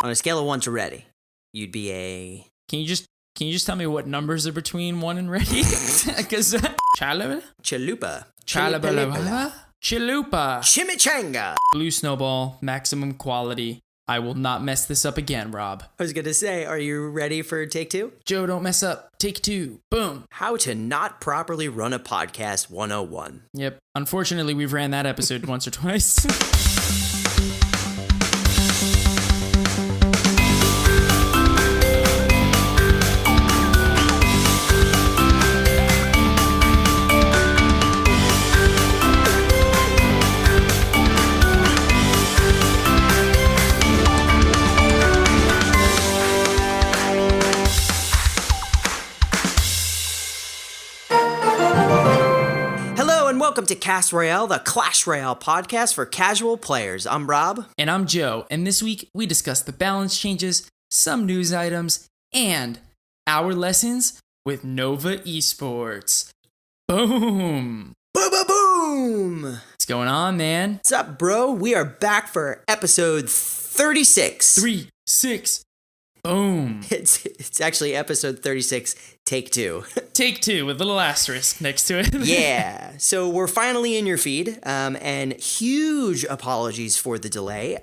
On a scale of 1 to ready, you'd be a... Can you just tell me what numbers are between 1 and ready? Because Chalupa. Chalupa. Chimichanga. Blue snowball, maximum quality. I will not mess this up again, Rob. I was going to say, are you ready for take 2? Joe, don't mess up. Take 2. Boom. How to not properly run a podcast 101. Yep. Unfortunately, we've ran that episode once or twice. Welcome to Cast Royale, the Clash Royale podcast for casual players. I'm Rob. And I'm Joe. And this week, we discuss the balance changes, some news items, and our lessons with Nova eSports. Boom! Boom, boom, boom! What's going on, man? What's up, bro? We are back for episode 36. 36. Boom. It's actually episode 36, take 2. Take 2 with a little asterisk next to it. Yeah. So we're finally in your feed, and huge apologies for the delay.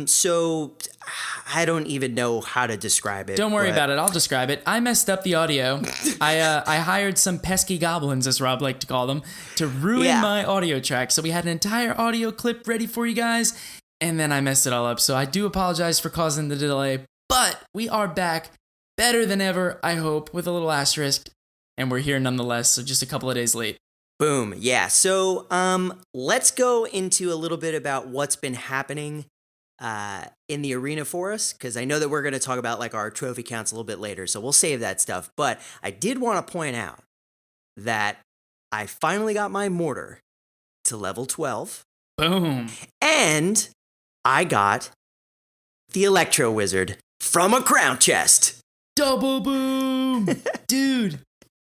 So I don't even know how to describe it. Don't worry about it. I'll describe it. I messed up the audio. I hired some pesky goblins, as Rob liked to call them, to ruin my audio track. So we had an entire audio clip ready for you guys, and then I messed it all up. So I do apologize for causing the delay. But we are back better than ever, I hope, with a little asterisk. And we're here nonetheless, so just a couple of days late. Boom. Yeah. So let's go into a little bit about what's been happening in the arena for us, because I know that we're going to talk about like our trophy counts a little bit later, so we'll save that stuff. But I did want to point out that I finally got my mortar to level 12. Boom. And I got the Electro Wizard from a crown chest. Double boom! Dude,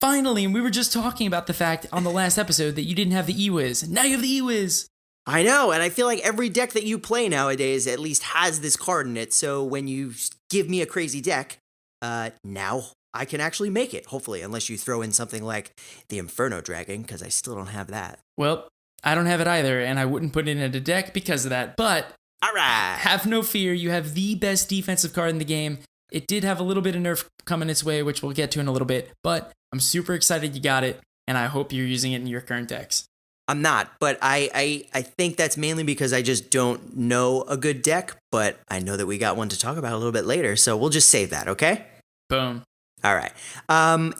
finally, and we were just talking about the fact on the last episode that you didn't have the eWiz. Now you have the eWiz. I know, and I feel like every deck that you play nowadays at least has this card in it, so when you give me a crazy deck, now I can actually make it, hopefully, unless you throw in something like the Inferno Dragon, because I still don't have that. Well, I don't have it either, and I wouldn't put it in a deck because of that, but... All right. Have no fear. You have the best defensive card in the game. It did have a little bit of nerf coming its way, which we'll get to in a little bit, but I'm super excited you got it, and I hope you're using it in your current decks. I'm not, but I think that's mainly because I just don't know a good deck, but I know that we got one to talk about a little bit later, so we'll just save that, okay? Boom. All right.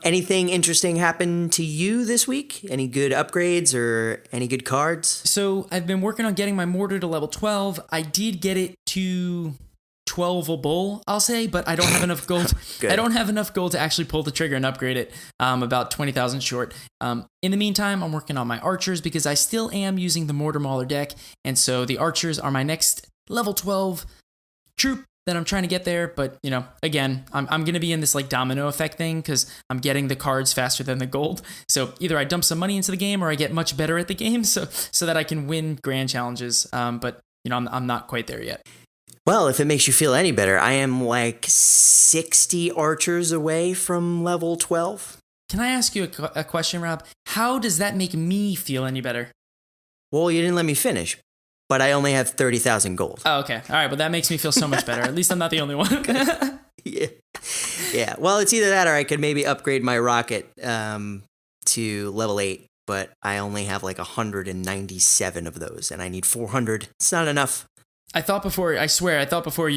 Anything interesting happened to you this week? Any good upgrades or any good cards? So I've been working on getting my mortar to level 12. I did get it to 12-able, I'll say, but I don't have enough gold. I don't have enough gold to actually pull the trigger and upgrade it. About 20,000 short. In the meantime, I'm working on my archers because I still am using the Mortar Mauler deck, and so the archers are my next level 12 troop that I'm trying to get there, but, you know, again, I'm going to be in this, like, domino effect thing, because I'm getting the cards faster than the gold, so either I dump some money into the game, or I get much better at the game, so that I can win grand challenges, but, you know, I'm not quite there yet. Well, if it makes you feel any better, I am, like, 60 archers away from level 12. Can I ask you a question, Rob? How does that make me feel any better? Well, you didn't let me finish. But I only have 30,000 gold. Oh, okay. All right. Well, that makes me feel so much better. At least I'm not the only one. Yeah. Well, it's either that or I could maybe upgrade my rocket to level 8. But I only have like 197 of those, and I need 400. It's not enough. I thought before you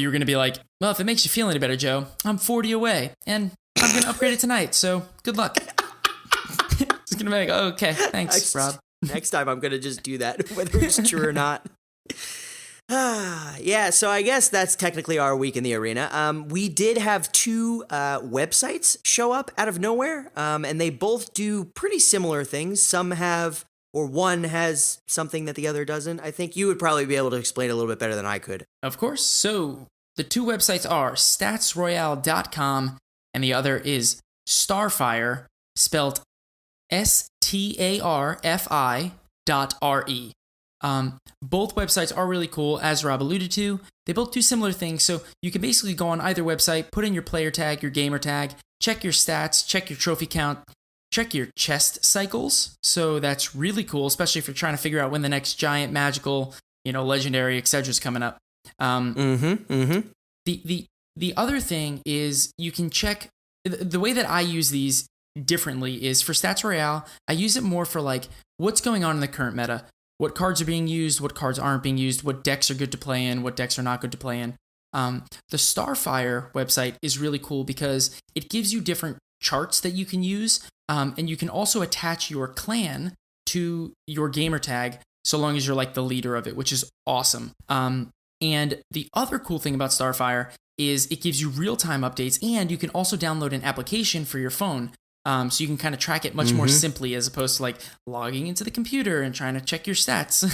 were going to be like, well, if it makes you feel any better, Joe, I'm 40 away, and I'm going to upgrade it tonight. So good luck. Just going to be like, oh, okay. Thanks, Rob. Next time I'm going to just do that, whether it's true or not. Yeah, so I guess that's technically our week in the arena. We did have 2 websites show up out of nowhere, and they both do pretty similar things. Some have, or one has something that the other doesn't. I think you would probably be able to explain it a little bit better than I could. Of course. So the 2 websites are statsroyale.com, and the other is Starfire, spelled STARFI.RE. Both websites are really cool, as Rob alluded to. They both do similar things, so you can basically go on either website, put in your player tag, your gamer tag, check your stats, check your trophy count, check your chest cycles. So that's really cool, especially if you're trying to figure out when the next giant, magical, legendary, etc. is coming up. The other thing is you can check. The way that I use these differently is for Stats Royale, I use it more for like what's going on in the current meta. What cards are being used, what cards aren't being used, what decks are good to play in, what decks are not good to play in. The Starfire website is really cool because it gives you different charts that you can use, and you can also attach your clan to your gamer tag so long as you're like the leader of it, which is awesome. And the other cool thing about Starfire is it gives you real-time updates, and you can also download an application for your phone. So you can kind of track it much more simply as opposed to like logging into the computer and trying to check your stats.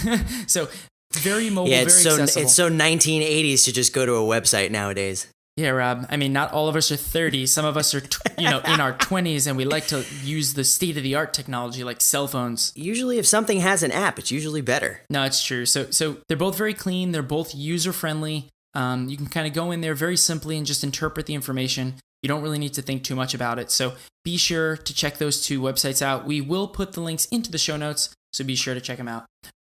So very mobile, very accessible. It's so 1980s to just go to a website nowadays. Yeah, Rob. I mean, not all of us are 30. Some of us are, in our 20s, and we like to use the state-of-the-art technology like cell phones. Usually if something has an app, it's usually better. No, it's true. So they're both very clean. They're both user-friendly. You can kind of go in there very simply and just interpret the information. You don't really need to think too much about it. So be sure to check those two websites out. We will put the links into the show notes, so be sure to check them out.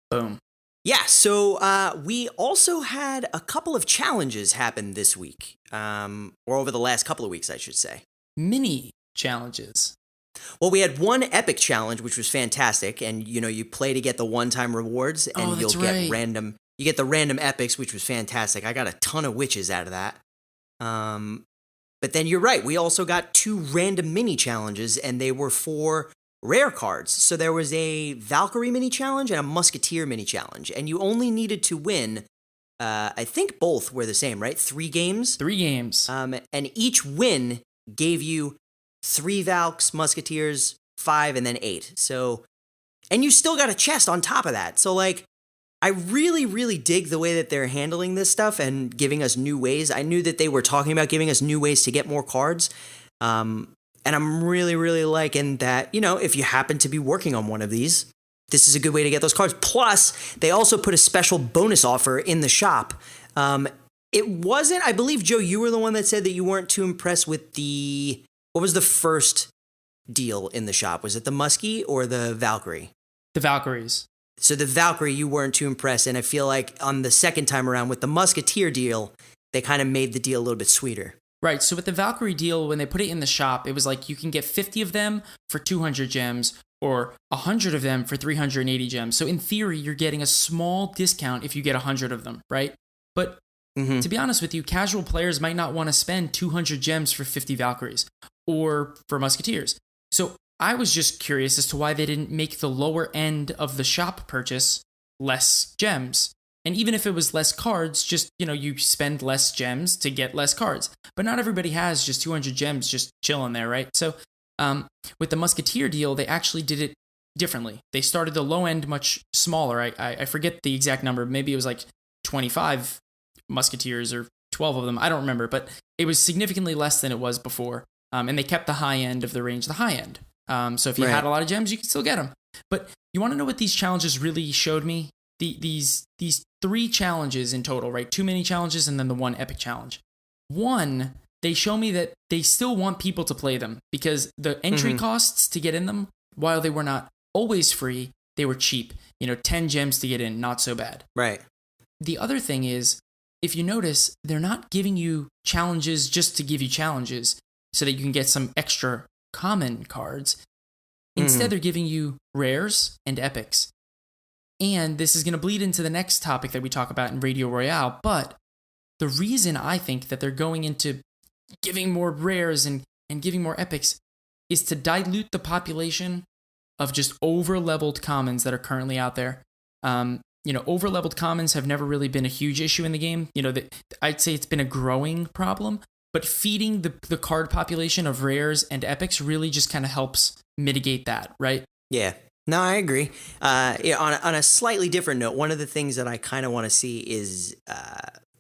Boom. Yeah, so we also had a couple of challenges happen this week, or over the last couple of weeks, I should say. Mini challenges. Well, we had one epic challenge, which was fantastic, and you play to get the one-time rewards, and you'll get random. You get the random epics, which was fantastic. I got a ton of witches out of that. But then you're right. We also got 2 random mini challenges, and they were for rare cards. So there was a Valkyrie mini challenge and a Musketeer mini challenge, and you only needed to win. I think both were the same, right? 3 games. 3 games. And each win gave you 3 Valks, Musketeers, 5, and then 8. So, and you still got a chest on top of that. So like, I really, really dig the way that they're handling this stuff and giving us new ways. I knew that they were talking about giving us new ways to get more cards. And I'm really, really liking that, if you happen to be working on one of these, this is a good way to get those cards. Plus, they also put a special bonus offer in the shop. It wasn't, I believe, Joe, you were the one that said that you weren't too impressed with what was the first deal in the shop? Was it the Muskie or the Valkyrie? The Valkyries. So the Valkyrie, you weren't too impressed, and I feel like on the second time around with the Musketeer deal, they kind of made the deal a little bit sweeter. Right, so with the Valkyrie deal, when they put it in the shop, it was like you can get 50 of them for 200 gems, or 100 of them for 380 gems. So in theory, you're getting a small discount if you get 100 of them, right? But to be honest with you, casual players might not want to spend 200 gems for 50 Valkyries, or for Musketeers. So I was just curious as to why they didn't make the lower end of the shop purchase less gems. And even if it was less cards, just, you spend less gems to get less cards. But not everybody has just 200 gems just chilling there, right? So with the Musketeer deal, they actually did it differently. They started the low end much smaller. I forget the exact number. Maybe it was like 25 Musketeers or 12 of them. I don't remember. But it was significantly less than it was before. And they kept the high end of the range the high end. So if you had a lot of gems, you could still get them. But you want to know what these challenges really showed me? These 3 challenges in total, right? 2 mini challenges and then the 1 epic challenge. 1, they show me that they still want people to play them because the entry costs to get in them, while they were not always free, they were cheap. 10 gems to get in, not so bad. Right. The other thing is, if you notice, they're not giving you challenges just to give you challenges so that you can get some extra common cards. Instead, they're giving you rares and epics. And this is going to bleed into the next topic that we talk about in Radio Royale. But the reason I think that they're going into giving more rares and giving more epics is to dilute the population of just over-leveled commons that are currently out there. Over-leveled commons have never really been a huge issue in the game. I'd say it's been a growing problem. But feeding the card population of rares and epics really just kind of helps mitigate that, right? Yeah. No, I agree. On a slightly different note, one of the things that I kind of want to see is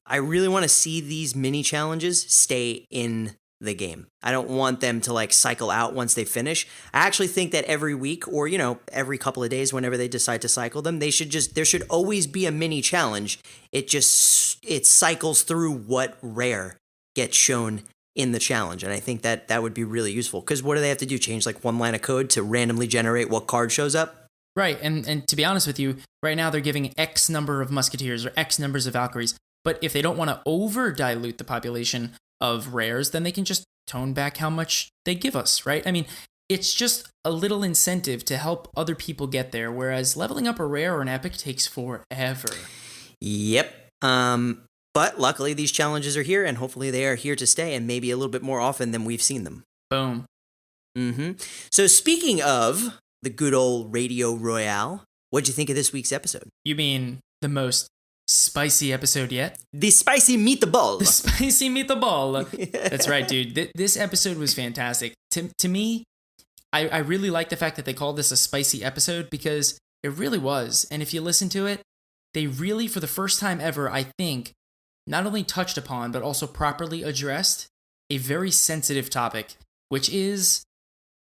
I really want to see these mini challenges stay in the game. I don't want them to like cycle out once they finish. I actually think that every week or, every couple of days, whenever they decide to cycle them, there should always be a mini challenge. It cycles through what rare gets shown in the challenge. And I think that would be really useful, because what do they have to do? Change like one line of code to randomly generate what card shows up? Right. And to be honest with you, right now they're giving X number of Musketeers or X numbers of Valkyries. But if they don't want to over dilute the population of rares, then they can just tone back how much they give us, right? I mean, it's just a little incentive to help other people get there, whereas leveling up a rare or an epic takes forever. Yep. But luckily these challenges are here, and hopefully they are here to stay, and maybe a little bit more often than we've seen them. Boom. So speaking of the good old Radio Royale, what'd you think of this week's episode? You mean the most spicy episode yet? The spicy meatball. The spicy meatball. That's right, dude. This episode was fantastic. To me, I really like the fact that they called this a spicy episode, because it really was. And if you listen to it, they really, for the first time ever, I think, not only touched upon, but also properly addressed a very sensitive topic, which is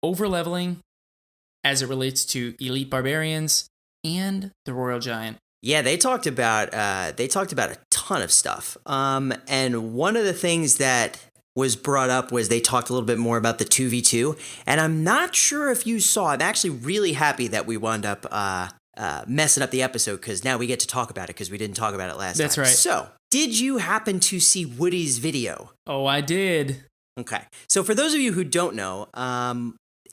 overleveling as it relates to elite barbarians and the Royal Giant. Yeah, they talked about a ton of stuff. And one of the things that was brought up was they talked a little bit more about the 2v2. And I'm not sure if you saw, I'm actually really happy that we wound up messing up the episode, because now we get to talk about it, because we didn't talk about it last time. That's right. So, did you happen to see Woody's video? Oh, I did. Okay. So for those of you who don't know,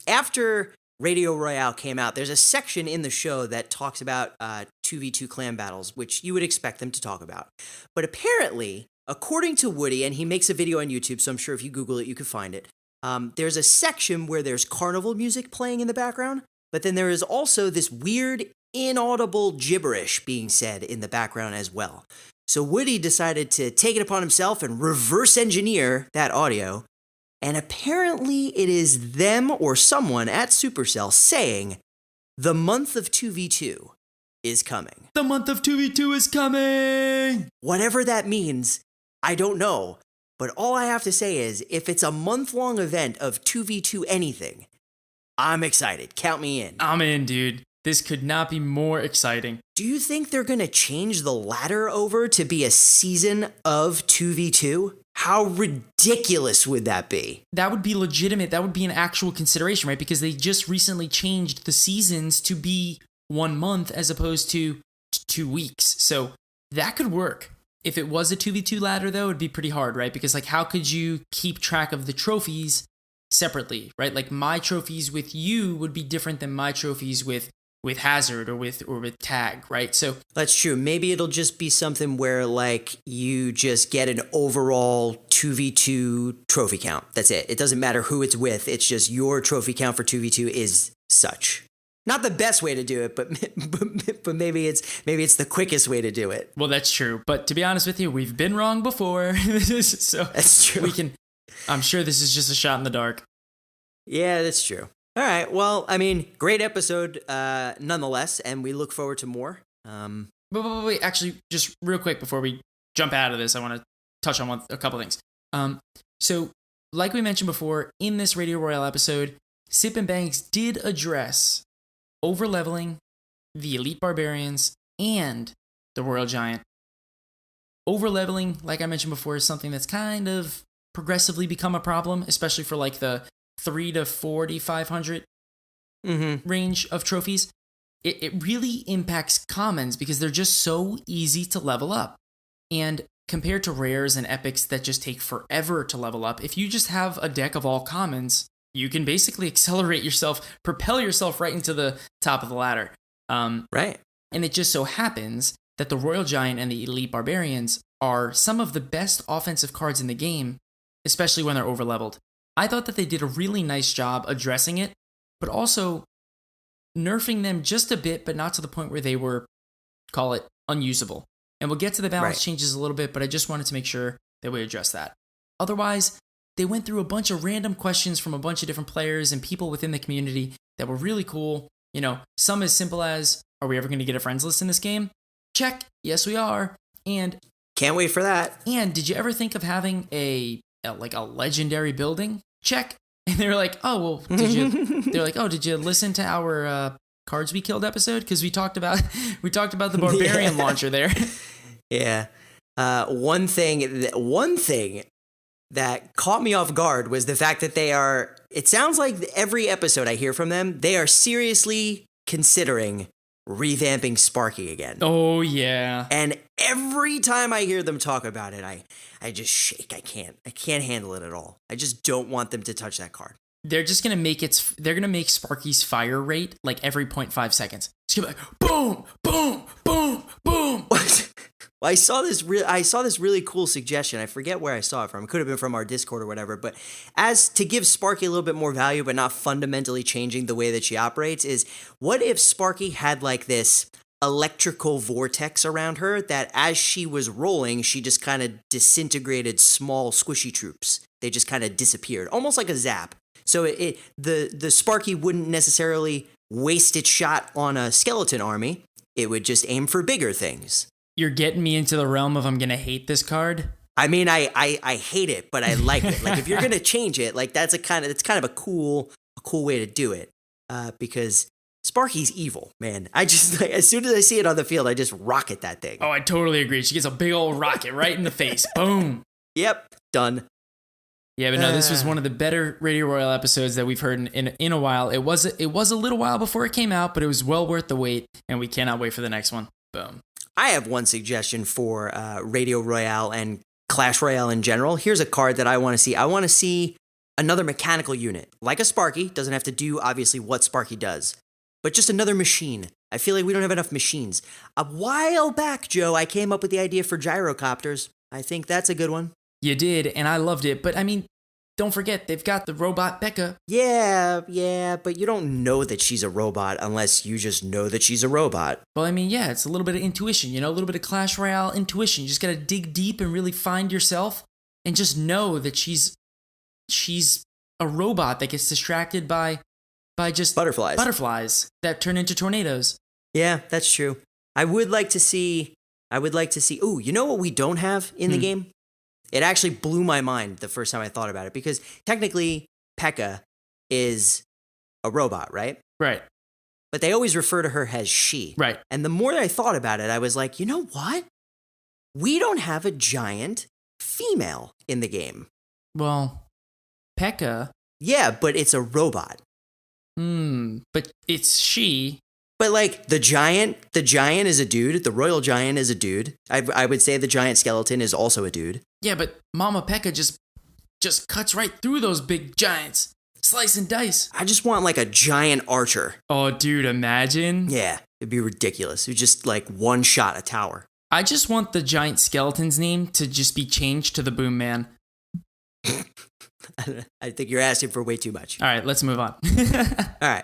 after Radio Royale came out, there's a section in the show that talks about 2v2 clan battles, which you would expect them to talk about. But apparently, according to Woody, and he makes a video on YouTube, so I'm sure if you Google it, you can find it, there's a section where there's carnival music playing in the background, but then there is also this weird, inaudible gibberish being said in the background as well. So Woody decided to take it upon himself and reverse engineer that audio. And apparently it is them or someone at Supercell saying, the month of 2v2 is coming. The month of 2v2 is coming! Whatever that means, I don't know. But all I have to say is, if it's a month-long event of 2v2 anything, I'm excited. Count me in. I'm in, dude. This could not be more exciting. Do you think they're going to change the ladder over to be a season of 2v2? How ridiculous would that be? That would be legitimate. That would be an actual consideration, right? Because they just recently changed the seasons to be 1 month as opposed to 2 weeks. So that could work. If it was a 2v2 ladder, though, it'd be pretty hard, right? Because like, how could you keep track of the trophies separately, right? Like my trophies with you would be different than my trophies with Hazard or with Tag, right? So that's true. Maybe it'll just be something where like you just get an overall 2v2 trophy count. That's it. It doesn't matter who it's with. It's just your trophy count for 2v2 is such. Not the best way to do it, but maybe it's the quickest way to do it. Well, that's true. But to be honest with you, we've been wrong before. So that's true. I'm sure this is just a shot in the dark. Yeah, that's true. All right. Well, I mean, great episode nonetheless, and we look forward to more. Wait, actually, just real quick before we jump out of this, I want to touch on a couple things. So, like we mentioned before, in this Radio Royale episode, Sip and Banks did address overleveling the Elite Barbarians and the Royal Giant. Overleveling, like I mentioned before, is something that's kind of progressively become a problem, especially for like the 3 to 4,500 range of trophies. It really impacts commons because they're just so easy to level up. And compared to rares and epics that just take forever to level up, if you just have a deck of all commons, you can basically accelerate yourself, propel yourself right into the top of the ladder. Right. And it just so happens that the Royal Giant and the Elite Barbarians are some of the best offensive cards in the game, especially when they're overleveled. I thought that they did a really nice job addressing it, but also nerfing them just a bit, but not to the point where they were, call it, unusable. And we'll get to the balance changes a little bit, but I just wanted to make sure that we address that. Otherwise, they went through a bunch of random questions from a bunch of different players and people within the community that were really cool. You know, some as simple as, are we ever going to get a friends list in this game? Check. Yes, we are. And can't wait for that. And did you ever think of having a like a legendary building? Check. And they were like, oh, well, they're like, oh, did you listen to our cards we killed episode? Because we talked about the barbarian launcher there. Yeah. One thing that caught me off guard was the fact that it sounds like every episode I hear from them, they are seriously considering revamping Sparky again. Oh, yeah. And every time I hear them talk about it, I just shake. I can't handle it at all. I just don't want them to touch that card. They're just going to make Sparky's fire rate like every 0.5 seconds. It's going to be like, boom, boom, boom, boom. Well, I saw this really cool suggestion. I forget where I saw it from. It could have been from our Discord or whatever. But as to give Sparky a little bit more value, but not fundamentally changing the way that she operates, is what if Sparky had like this electrical vortex around her that as she was rolling, she just kind of disintegrated small squishy troops. They just kind of disappeared, almost like a zap. So the Sparky wouldn't necessarily waste its shot on a skeleton army. It would just aim for bigger things. You're getting me into the realm of I'm going to hate this card. I mean, I hate it, but I like it. Like if you're going to change it, like it's kind of a cool way to do it. Because Sparky's evil, man. I just as soon as I see it on the field, I just rocket that thing. Oh, I totally agree. She gets a big old rocket right in the face. Boom. Yep, done. Yeah, but no, this was one of the better Radio Royale episodes that we've heard in a while. It was a little while before it came out, but it was well worth the wait, and we cannot wait for the next one. Boom. I have one suggestion for Radio Royale and Clash Royale in general. Here's a card that I want to see. I want to see another mechanical unit, like a Sparky. Doesn't have to do, obviously, what Sparky does, but just another machine. I feel like we don't have enough machines. A while back, Joe, I came up with the idea for gyrocopters. I think that's a good one. You did, and I loved it. But, I mean, don't forget, they've got the robot Becca. Yeah, but you don't know that she's a robot unless you just know that she's a robot. Well, I mean, yeah, it's a little bit of intuition, a little bit of Clash Royale intuition. You just got to dig deep and really find yourself and just know that she's a robot that gets distracted by just butterflies that turn into tornadoes. Yeah, that's true. I would like to see, ooh, you know what we don't have in the game? It actually blew my mind the first time I thought about it, because technically P.E.K.K.A. is a robot, right? Right. But they always refer to her as she. Right. And the more that I thought about it, I was like, you know what? We don't have a giant female in the game. Well, P.E.K.K.A. Yeah, but it's a robot. But it's she. But like the giant is a dude. The royal giant is a dude. I would say the giant skeleton is also a dude. Yeah, but Mama P.E.K.K.A. just cuts right through those big giants. Slice and dice. I just want like a giant archer. Oh, dude, imagine. Yeah, it'd be ridiculous. It'd just like one shot a tower. I just want the giant skeleton's name to just be changed to the Boom Man. I think you're asking for way too much. All right, let's move on. All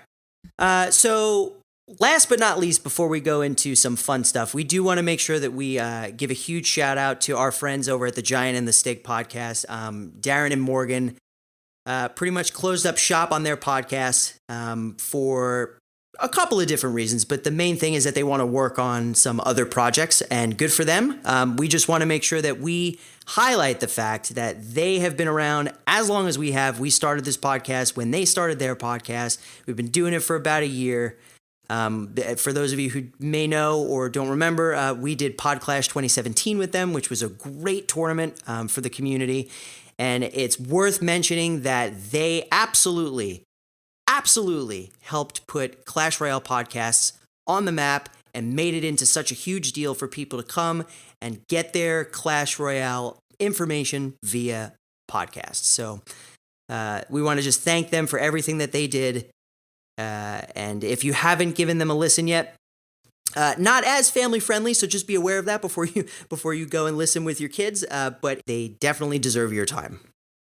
right. So last but not least, before we go into some fun stuff, we do want to make sure that we give a huge shout out to our friends over at the Giant and the Stick podcast. Darren and Morgan pretty much closed up shop on their podcast for a couple of different reasons, but the main thing is that they want to work on some other projects, and good for them. We just want to make sure that we highlight the fact that they have been around as long as we have. We started this podcast when they started their podcast. We've been doing it for about a year. For those of you who may know or don't remember, we did PodClash 2017 with them, which was a great tournament for the community. And it's worth mentioning that they absolutely helped put Clash Royale podcasts on the map and made it into such a huge deal for people to come and get their Clash Royale information via podcasts. So we want to just thank them for everything that they did. And if you haven't given them a listen yet, not as family friendly, so just be aware of that before you go and listen with your kids, but they definitely deserve your time.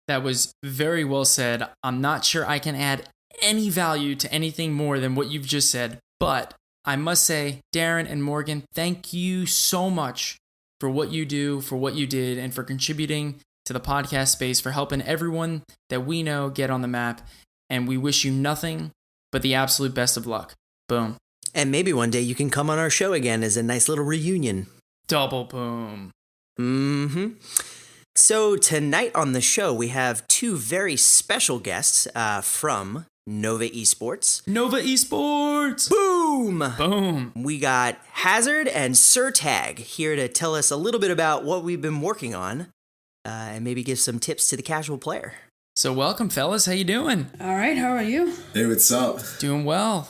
That was very well said. I'm not sure I can add any value to anything more than what you've just said, but I must say, Darren and Morgan, thank you so much for what you do, for what you did, and for contributing to the podcast space, for helping everyone that we know get on the map, and we wish you nothing but the absolute best of luck. Boom. And maybe one day you can come on our show again as a nice little reunion. Double boom. Mm-hmm. So tonight on the show, we have two very special guests from Nova eSports. Nova eSports! Boom! Boom. We got Hazard and SirTag here to tell us a little bit about what we've been working on and maybe give some tips to the casual player. So welcome, fellas. How you doing? All right, how are you? Hey, what's up? Doing well.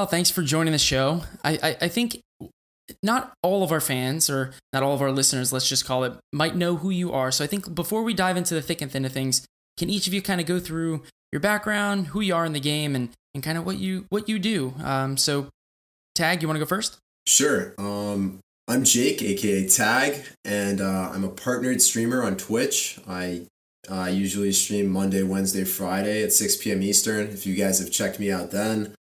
Thanks for joining the show. I think not all of our fans, or not all of our listeners, let's just call it, might know who you are. So I think before we dive into the thick and thin of things, can each of you kind of go through your background, who you are in the game, and kind of what you do? So Tag, you want to go first? Sure. I'm Jake, aka Tag, and I'm a partnered streamer on Twitch. I usually stream Monday, Wednesday, Friday at 6 p.m. Eastern. If you guys have checked me out then.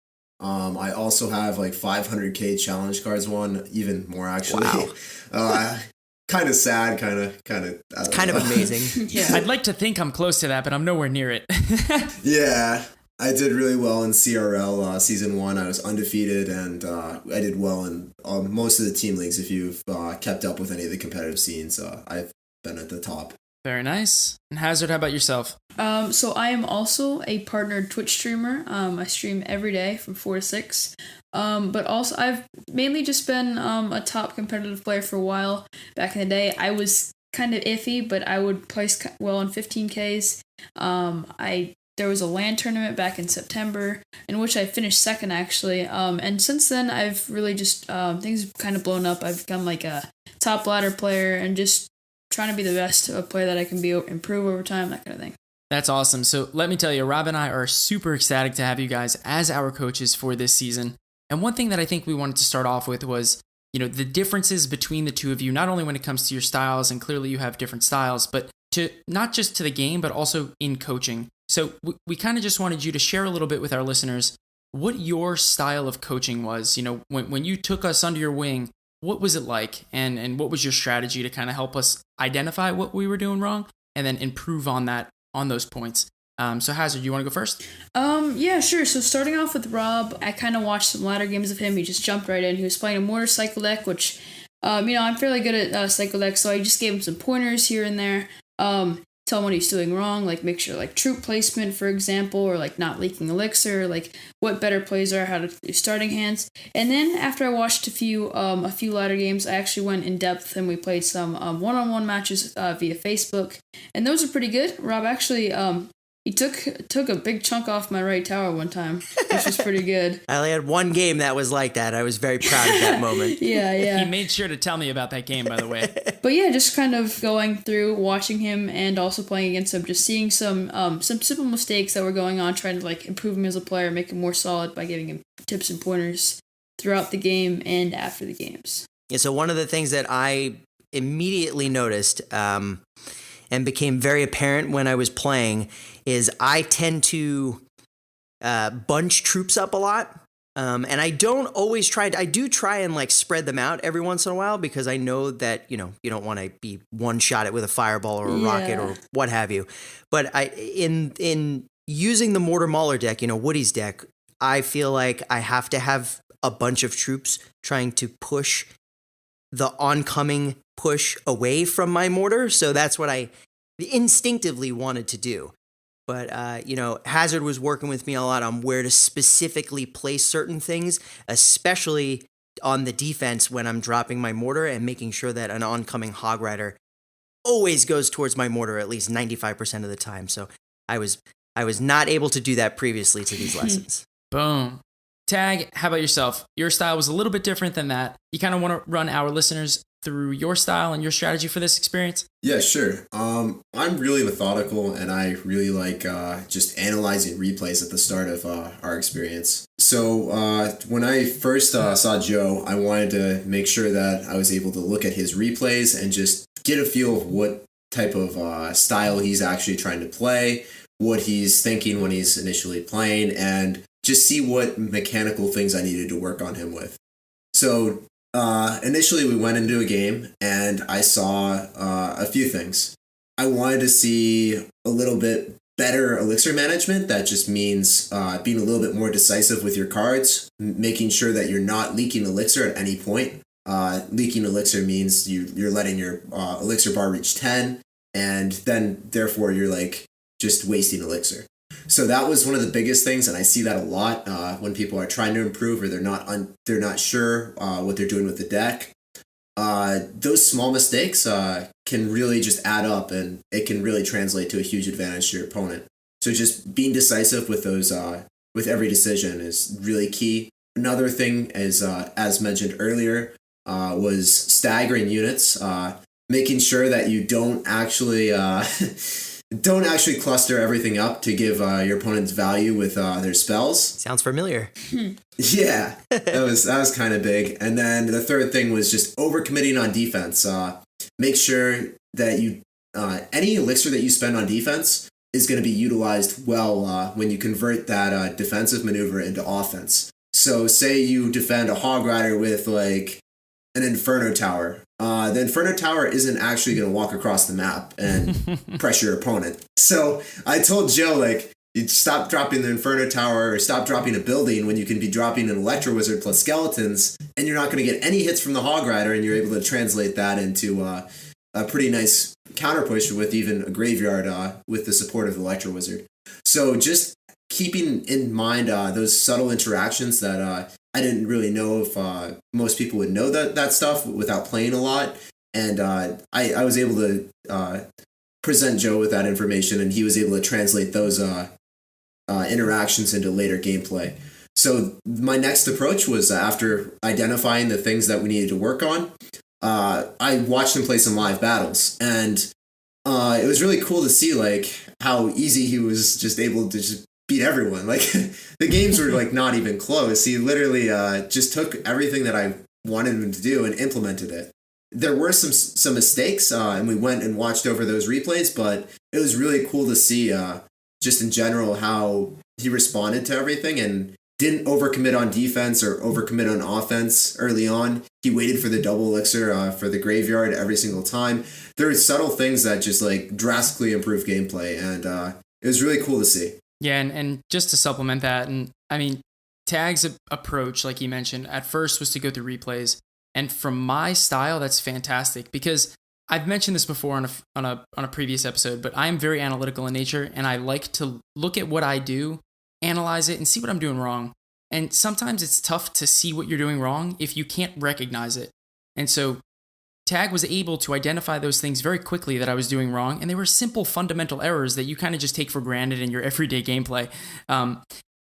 I also have like 500k challenge cards won, even more actually. Wow. Kind of sad, kind of Amazing. Yeah. I'd like to think I'm close to that, but I'm nowhere near it. Yeah, I did really well in CRL season 1. I was undefeated, and I did well in most of the team leagues. If you've kept up with any of the competitive scenes, I've been at the top. Very nice. And Hazard, how about yourself? So I am also a partnered Twitch streamer. I stream every day from 4 to 6. But also I've mainly just been a top competitive player for a while. Back in the day, I was kind of iffy, but I would place well in 15Ks. There was a LAN tournament back in September in which I finished second actually. And since then I've really just things have kind of blown up. I've become like a top ladder player and just trying to be the best player that I can be, improve over time, that kind of thing. That's awesome. So let me tell you, Rob and I are super ecstatic to have you guys as our coaches for this season. And one thing that I think we wanted to start off with was, the differences between the two of you, not only when it comes to your styles, and clearly you have different styles, but to not just to the game, but also in coaching. So we kind of just wanted you to share a little bit with our listeners what your style of coaching was. When you took us under your wing, what was it like, and what was your strategy to kind of help us identify what we were doing wrong and then improve on those points? So Hazard, you want to go first? Yeah, sure. So starting off with Rob, I kind of watched some ladder games of him. He just jumped right in. He was playing a motorcycle deck, which, I'm fairly good at cycle decks, so I just gave him some pointers here and there. Tell him what he's doing wrong, like make sure like troop placement, for example, or like not leaking elixir, like what better plays are, how to do starting hands. And then after I watched a few ladder games, I actually went in depth and we played some one-on-one matches via Facebook, and those were pretty good. Rob actually he took a big chunk off my right tower one time, which was pretty good. I only had one game that was like that. I was very proud of that moment. Yeah. He made sure to tell me about that game, by the way. But yeah, just kind of going through, watching him, and also playing against him, just seeing some simple mistakes that were going on, trying to like improve him as a player, make him more solid by giving him tips and pointers throughout the game and after the games. Yeah, so one of the things that I immediately noticed and became very apparent when I was playing is I tend to bunch troops up a lot. And I don't always I do try and like spread them out every once in a while, because I know that, you don't want to be one shot it with a fireball or a rocket or what have you. But in using the Mortar Mauler deck, Woody's deck, I feel like I have to have a bunch of troops trying to push the oncoming push away from my mortar. So that's what I instinctively wanted to do. But, Hazard was working with me a lot on where to specifically place certain things, especially on the defense when I'm dropping my mortar, and making sure that an oncoming Hog Rider always goes towards my mortar at least 95% of the time. So I was not able to do that previously to these lessons. Boom. Tag, how about yourself? Your style was a little bit different than that. You kind of want to run our listeners through your style and your strategy for this experience? Yeah, sure. I'm really methodical, and I really like just analyzing replays at the start of our experience. So when I first saw Joe, I wanted to make sure that I was able to look at his replays and just get a feel of what type of style he's actually trying to play, what he's thinking when he's initially playing, and just see what mechanical things I needed to work on him with. So initially we went into a game, and I saw a few things. I wanted to see a little bit better elixir management. That just means being a little bit more decisive with your cards, making sure that you're not leaking elixir at any point. Leaking elixir means you're letting your elixir bar reach 10, and then therefore you're like just wasting elixir. So that was one of the biggest things, and I see that a lot when people are trying to improve or they're not sure what they're doing with the deck. Those small mistakes can really just add up, and it can really translate to a huge advantage to your opponent. So just being decisive with those with every decision is really key. Another thing is, as mentioned earlier, was staggering units, making sure that you don't actually cluster everything up to give your opponents value with their spells. Sounds familiar. Yeah, that was kind of big. And then the third thing was just overcommitting on defense. Make sure that you any elixir that you spend on defense is going to be utilized well when you convert that defensive maneuver into offense. So say you defend a Hog Rider with like an Inferno Tower. The Inferno Tower isn't actually going to walk across the map and pressure your opponent. So I told Joe, like, you stop dropping the Inferno Tower or stop dropping a building when you can be dropping an Electro Wizard plus skeletons, and you're not going to get any hits from the Hog Rider, and you're able to translate that into a pretty nice counter push with even a graveyard with the support of the Electro Wizard. So just keeping in mind those subtle interactions that I didn't really know if most people would know that stuff without playing a lot. And I was able to present Joe with that information, and he was able to translate those interactions into later gameplay. So my next approach was after identifying the things that we needed to work on, I watched him play some live battles, and it was really cool to see like how easy he was just able to just beat everyone. Like the games were like not even close. He literally just took everything that I wanted him to do and implemented it. There were some mistakes, and we went and watched over those replays, but it was really cool to see just in general how he responded to everything and didn't overcommit on defense or overcommit on offense early on. He waited for the double elixir for the graveyard every single time. There were subtle things that just like drastically improved gameplay, and it was really cool to see. Yeah, and just to supplement that, and I mean, Tag's approach, like you mentioned, at first was to go through replays. And from my style, that's fantastic because I've mentioned this before on a previous episode, but I am very analytical in nature, and I like to look at what I do, analyze it, and see what I'm doing wrong. And sometimes it's tough to see what you're doing wrong if you can't recognize it. And so Tag was able to identify those things very quickly that I was doing wrong, and they were simple fundamental errors that you kind of just take for granted in your everyday gameplay. And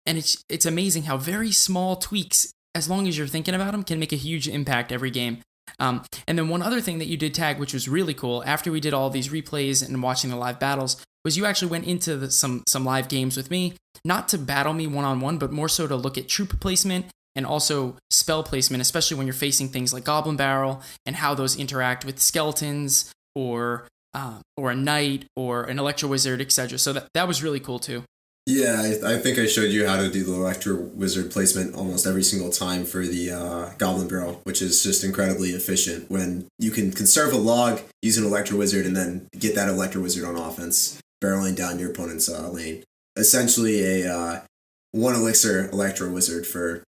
it's amazing how very small tweaks, as long as you're thinking about them, can make a huge impact every game. And then one other thing that you did, Tag, which was really cool, after we did all these replays and watching the live battles, was you actually went into some live games with me, not to battle me one-on-one, but more so to look at troop placement and also spell placement, especially when you're facing things like Goblin Barrel and how those interact with skeletons or a knight or an Electro Wizard, etc. So that was really cool too. Yeah, I think I showed you how to do the Electro Wizard placement almost every single time for the Goblin Barrel, which is just incredibly efficient when you can conserve a log, use an Electro Wizard, and then get that Electro Wizard on offense, barreling down your opponent's lane. Essentially a one elixir Electro Wizard for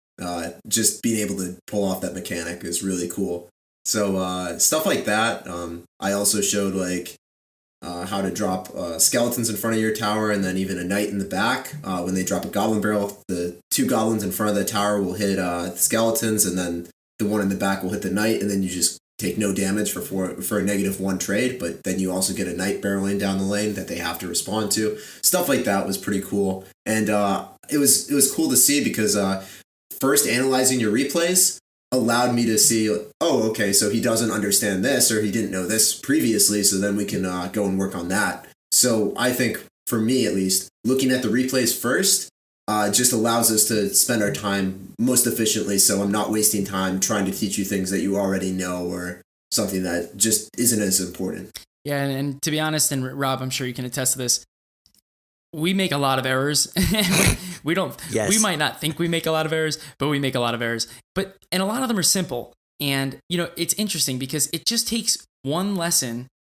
just being able to pull off that mechanic is really cool. So stuff like that. I also showed like how to drop skeletons in front of your tower, and then even a knight in the back. When they drop a Goblin Barrel, the two goblins in front of the tower will hit the skeletons, and then the one in the back will hit the knight, and then you just take no damage for a -1 trade, but then you also get a knight barreling down the lane that they have to respond to. Stuff like that was pretty cool, and it was cool to see because first analyzing your replays allowed me to see, oh, okay, so he doesn't understand this, or he didn't know this previously, so then we can go and work on that. So I think, for me at least, looking at the replays first just allows us to spend our time most efficiently, so I'm not wasting time trying to teach you things that you already know or something that just isn't as important. Yeah, and to be honest, and Rob, I'm sure you can attest to this, we make a lot of errors. We don't. Yes. We might not think we make a lot of errors, but we make a lot of errors. And a lot of them are simple. And it's interesting because it just takes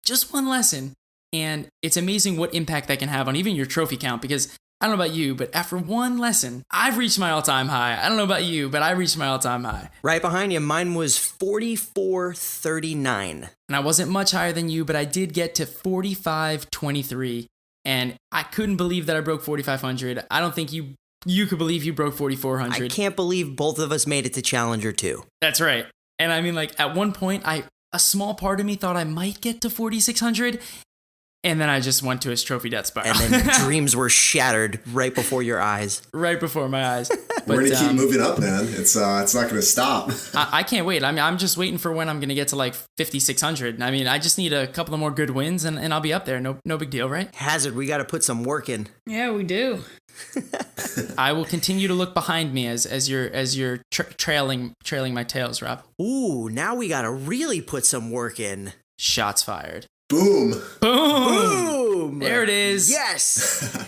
just one lesson, and it's amazing what impact that can have on even your trophy count. Because I don't know about you, but after one lesson, I've reached my all-time high. I don't know about you, but I reached my all-time high. Right behind you, mine was 44.39. And I wasn't much higher than you, but I did get to 45.23. And I couldn't believe that I broke 4,500. I don't think you could believe you broke 4,400. I can't believe both of us made it to Challenger 2. That's right. And I mean, like, at one point, a small part of me thought I might get to 4,600. And then I just went to his trophy death spiral. And then dreams were shattered right before your eyes. Right before my eyes. We're going to keep moving up, man. It's not going to stop. I can't wait. I mean, I'm just waiting for when I'm going to get to like 5,600. I mean, I just need a couple of more good wins and I'll be up there. No big deal, right? Hazard, we got to put some work in. Yeah, we do. I will continue to look behind me as you're trailing my tails, Rob. Ooh, now we got to really put some work in. Shots fired. Boom. Boom! There it is. Yes!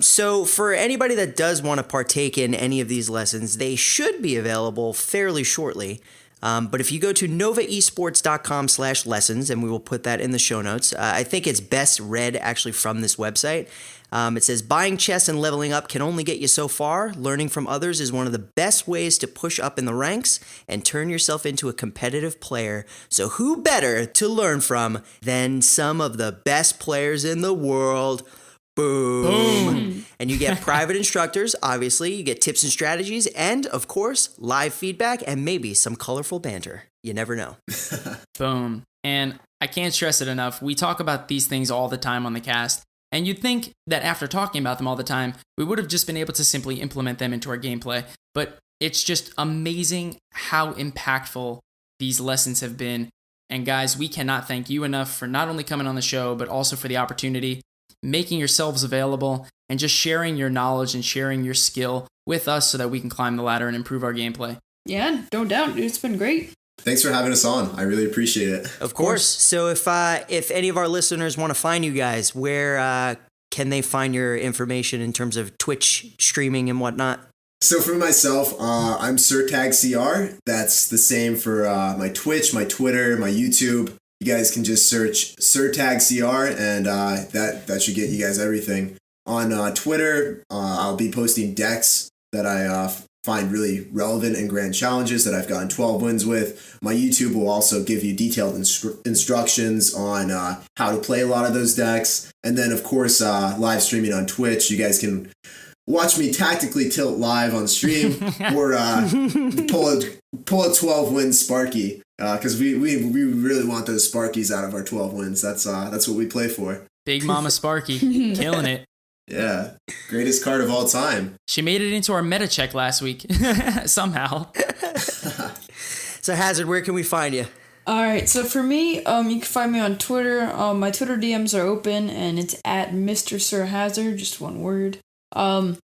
So for anybody that does want to partake in any of these lessons, they should be available fairly shortly. But if you go to novaesports.com/lessons, and we will put that in the show notes, I think it's best read actually from this website. It says, buying chess and leveling up can only get you so far. Learning from others is one of the best ways to push up in the ranks and turn yourself into a competitive player. So who better to learn from than some of the best players in the world? Boom. And you get private instructors, obviously. You get tips and strategies, and, of course, live feedback and maybe some colorful banter. You never know. Boom. And I can't stress it enough. We talk about these things all the time on the cast. And you'd think that after talking about them all the time, we would have just been able to simply implement them into our gameplay. But it's just amazing how impactful these lessons have been. And guys, we cannot thank you enough for not only coming on the show, but also for the opportunity, making yourselves available, and just sharing your knowledge and sharing your skill with us so that we can climb the ladder and improve our gameplay. Yeah, no doubt. It's been great. Thanks for having us on. I really appreciate it. Of course. So if any of our listeners want to find you guys, where can they find your information in terms of Twitch streaming and whatnot? So for myself, I'm SirTag CR. That's the same for my Twitch, my Twitter, my YouTube. You guys can just search SirTag CR, and that should get you guys everything. On Twitter, I'll be posting decks that I find really relevant and grand challenges that I've gotten 12 wins with. My YouTube will also give you detailed instructions on how to play a lot of those decks. And then, of course, live streaming on Twitch. You guys can watch me tactically tilt live on stream or pull a 12-win Sparky. Because we really want those Sparkies out of our 12 wins. That's what we play for. Big Mama Sparky, killing it. Yeah, greatest card of all time. She made it into our meta check last week, somehow. So Hazard, where can we find you? All right, so for me, you can find me on Twitter. My Twitter DMs are open, and it's at Mr. Sir Hazard, just one word. On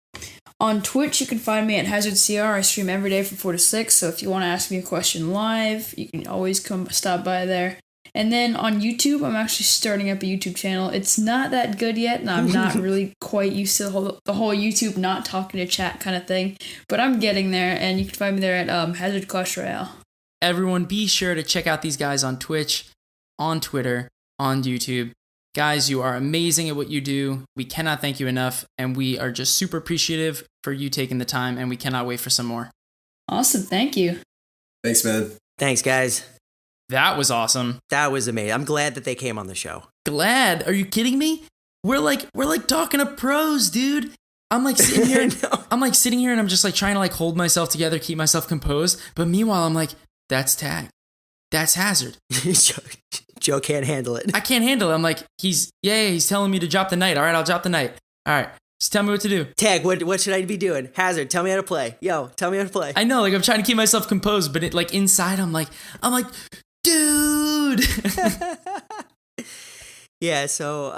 Twitch, you can find me at HazardCR. I stream every day from 4 to 6, so if you want to ask me a question live, you can always come stop by there. And then on YouTube, I'm actually starting up a YouTube channel. It's not that good yet, and I'm not really quite used to the whole YouTube not talking to chat kind of thing, but I'm getting there, and you can find me there at Hazard Clash Royale. Everyone, be sure to check out these guys on Twitch, on Twitter, on YouTube. Guys, you are amazing at what you do. We cannot thank you enough, and we are just super appreciative for you taking the time, and we cannot wait for some more. Awesome, thank you. Thanks, man. Thanks, guys. That was awesome. That was amazing. I'm glad that they came on the show. Glad? Are you kidding me? We're like talking to pros, dude. I'm like sitting here. And I'm just like trying to like hold myself together, keep myself composed. But meanwhile, I'm like, that's Tag. That's Hazard. Joe can't handle it. I can't handle it. I'm like, he's telling me to drop the knight. All right, I'll drop the knight. All right, just tell me what to do. Tag, what should I be doing? Hazard, tell me how to play. Yo, tell me how to play. I know, like I'm trying to keep myself composed, but it like inside, I'm like, dude. Yeah, so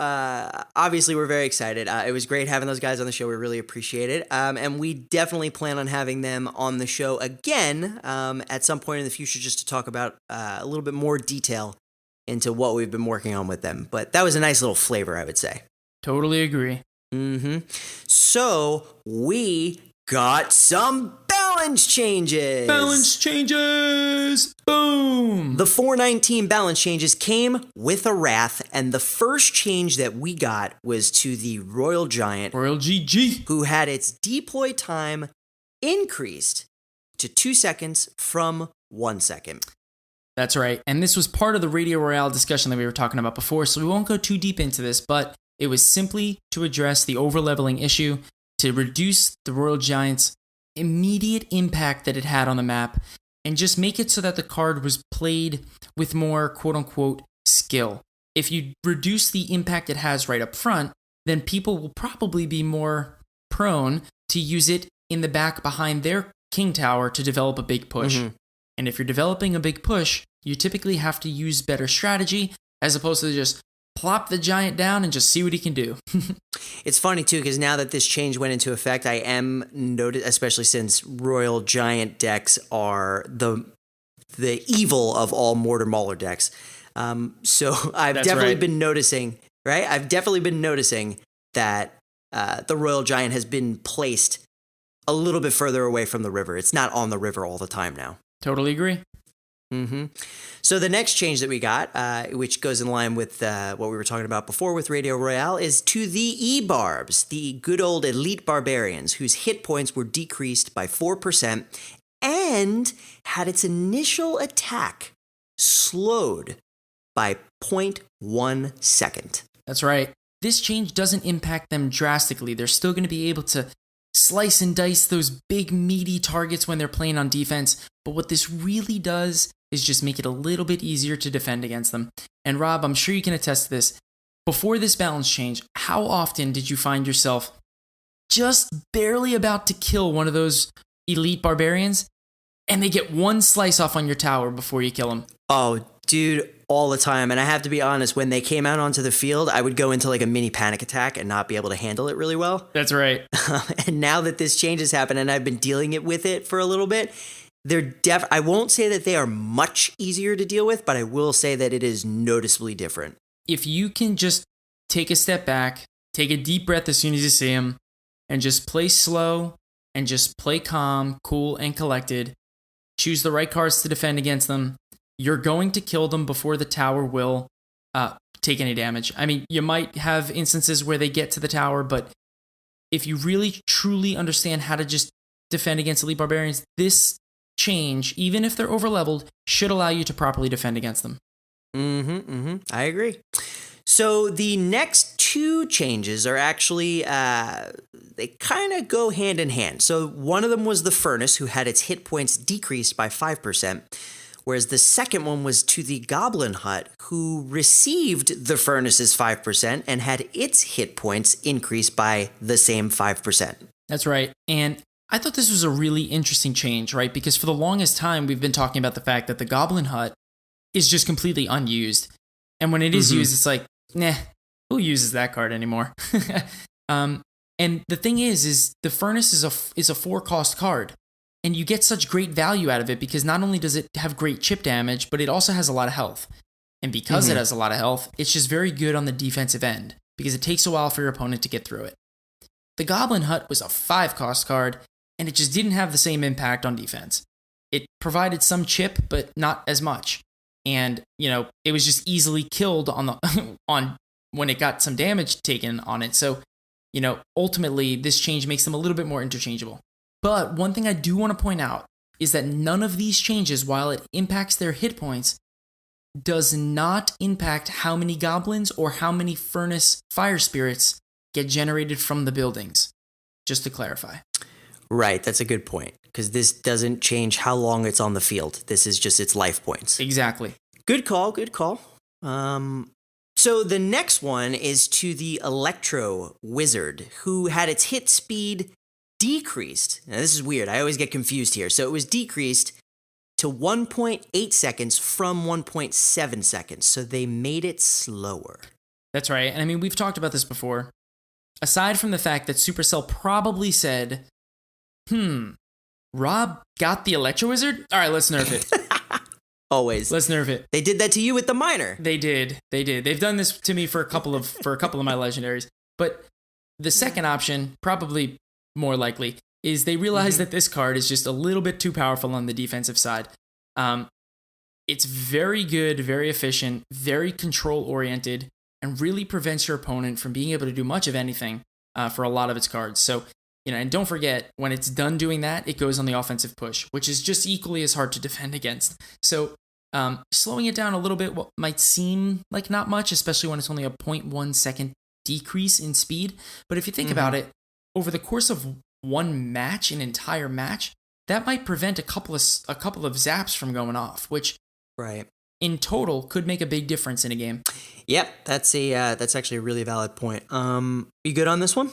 obviously we're very excited. It was great having those guys on the show. We really appreciate it. And we definitely plan on having them on the show again at some point in the future just to talk about a little bit more detail into what we've been working on with them. But that was a nice little flavor, I would say. Totally agree. So we got some balance. balance changes. Balance changes. Boom. The 419 balance changes came with a wrath, and the first change that we got was to the Royal Giant, Royal GG. who had its deploy time increased to 2 seconds from 1 second. That's right. And this was part of the Radio Royale discussion that we were talking about before, so we won't go too deep into this, but it was simply to address the overleveling issue, to reduce the Royal Giant's immediate impact that it had on the map, and just make it so that the card was played with more quote-unquote skill. If you reduce the impact it has right up front, then people will probably be more prone to use it in the back behind their king tower to develop a big push. Mm-hmm. And if you're developing a big push, you typically have to use better strategy as opposed to just plop the giant down and just see what he can do. It's funny too, because now that this change went into effect, I am noted, especially since Royal Giant decks are the evil of all Mortar Mauler decks. So I've That's definitely right. been noticing, right? I've definitely been noticing that the Royal Giant has been placed a little bit further away from the river. It's not on the river all the time now. Totally agree. Mm-hmm. So the next change that we got, which goes in line with what we were talking about before with Radio Royale, is to the E-Barbs, the good old elite barbarians, whose hit points were decreased by 4% and had its initial attack slowed by 0.1 second. That's right. This change doesn't impact them drastically. They're still going to be able to slice and dice those big meaty targets when they're playing on defense, but what this really does is just make it a little bit easier to defend against them. And Rob, I'm sure you can attest to this. Before this balance change, how often did you find yourself just barely about to kill one of those elite barbarians and they get one slice off on your tower before you kill them? Oh, dude, all the time. And I have to be honest, when they came out onto the field, I would go into like a mini panic attack and not be able to handle it really well. That's right. And now that this change has happened and I've been dealing with it for a little bit, I won't say that they are much easier to deal with, but I will say that it is noticeably different. If you can just take a step back, take a deep breath as soon as you see him, and just play slow and just play calm, cool, and collected, choose the right cards to defend against them, you're going to kill them before the tower will take any damage. I mean, you might have instances where they get to the tower, but if you really truly understand how to just defend against elite barbarians, this change, even if they're overleveled, should allow you to properly defend against them. I agree. So the next two changes are actually, they kind of go hand in hand. So one of them was the Furnace, who had its hit points decreased by 5%, whereas the second one was to the Goblin Hut, who received the Furnace's 5% and had its hit points increased by the same 5%. That's right. And I thought this was a really interesting change, right? Because for the longest time, we've been talking about the fact that the Goblin Hut is just completely unused. And when it is used, it's like, nah, who uses that card anymore? And the thing is the Furnace is a 4-cost card. And you get such great value out of it because not only does it have great chip damage, but it also has a lot of health. And because it has a lot of health, it's just very good on the defensive end because it takes a while for your opponent to get through it. The Goblin Hut was a 5-cost card, and it just didn't have the same impact on defense. It provided some chip, but not as much. And, it was just easily killed on when it got some damage taken on it. So, ultimately, this change makes them a little bit more interchangeable. But one thing I do want to point out is that none of these changes, while it impacts their hit points, does not impact how many goblins or how many Furnace fire spirits get generated from the buildings. Just to clarify. Right, that's a good point, because this doesn't change how long it's on the field. This is just its life points. Exactly. Good call. So the next one is to the Electro Wizard, who had its hit speed decreased. Now, this is weird. I always get confused here. So it was decreased to 1.8 seconds from 1.7 seconds. So they made it slower. That's right. And I mean, we've talked about this before. Aside from the fact that Supercell probably said, Rob got the Electro Wizard? All right, let's nerf it. Always. Let's nerf it. They did that to you with the Miner. They did. They've done this to me for a couple of my legendaries. But the second option, probably more likely, is they realize that this card is just a little bit too powerful on the defensive side. It's very good, very efficient, very control-oriented, and really prevents your opponent from being able to do much of anything for a lot of its cards. So, and don't forget, when it's done doing that, it goes on the offensive push, which is just equally as hard to defend against. So, slowing it down a little bit might seem like not much, especially when it's only a 0.1 second decrease in speed. But if you think about it, over the course of one match, an entire match, that might prevent a couple of zaps from going off, which in total could make a big difference in a game. Yep, that's actually a really valid point. You good on this one?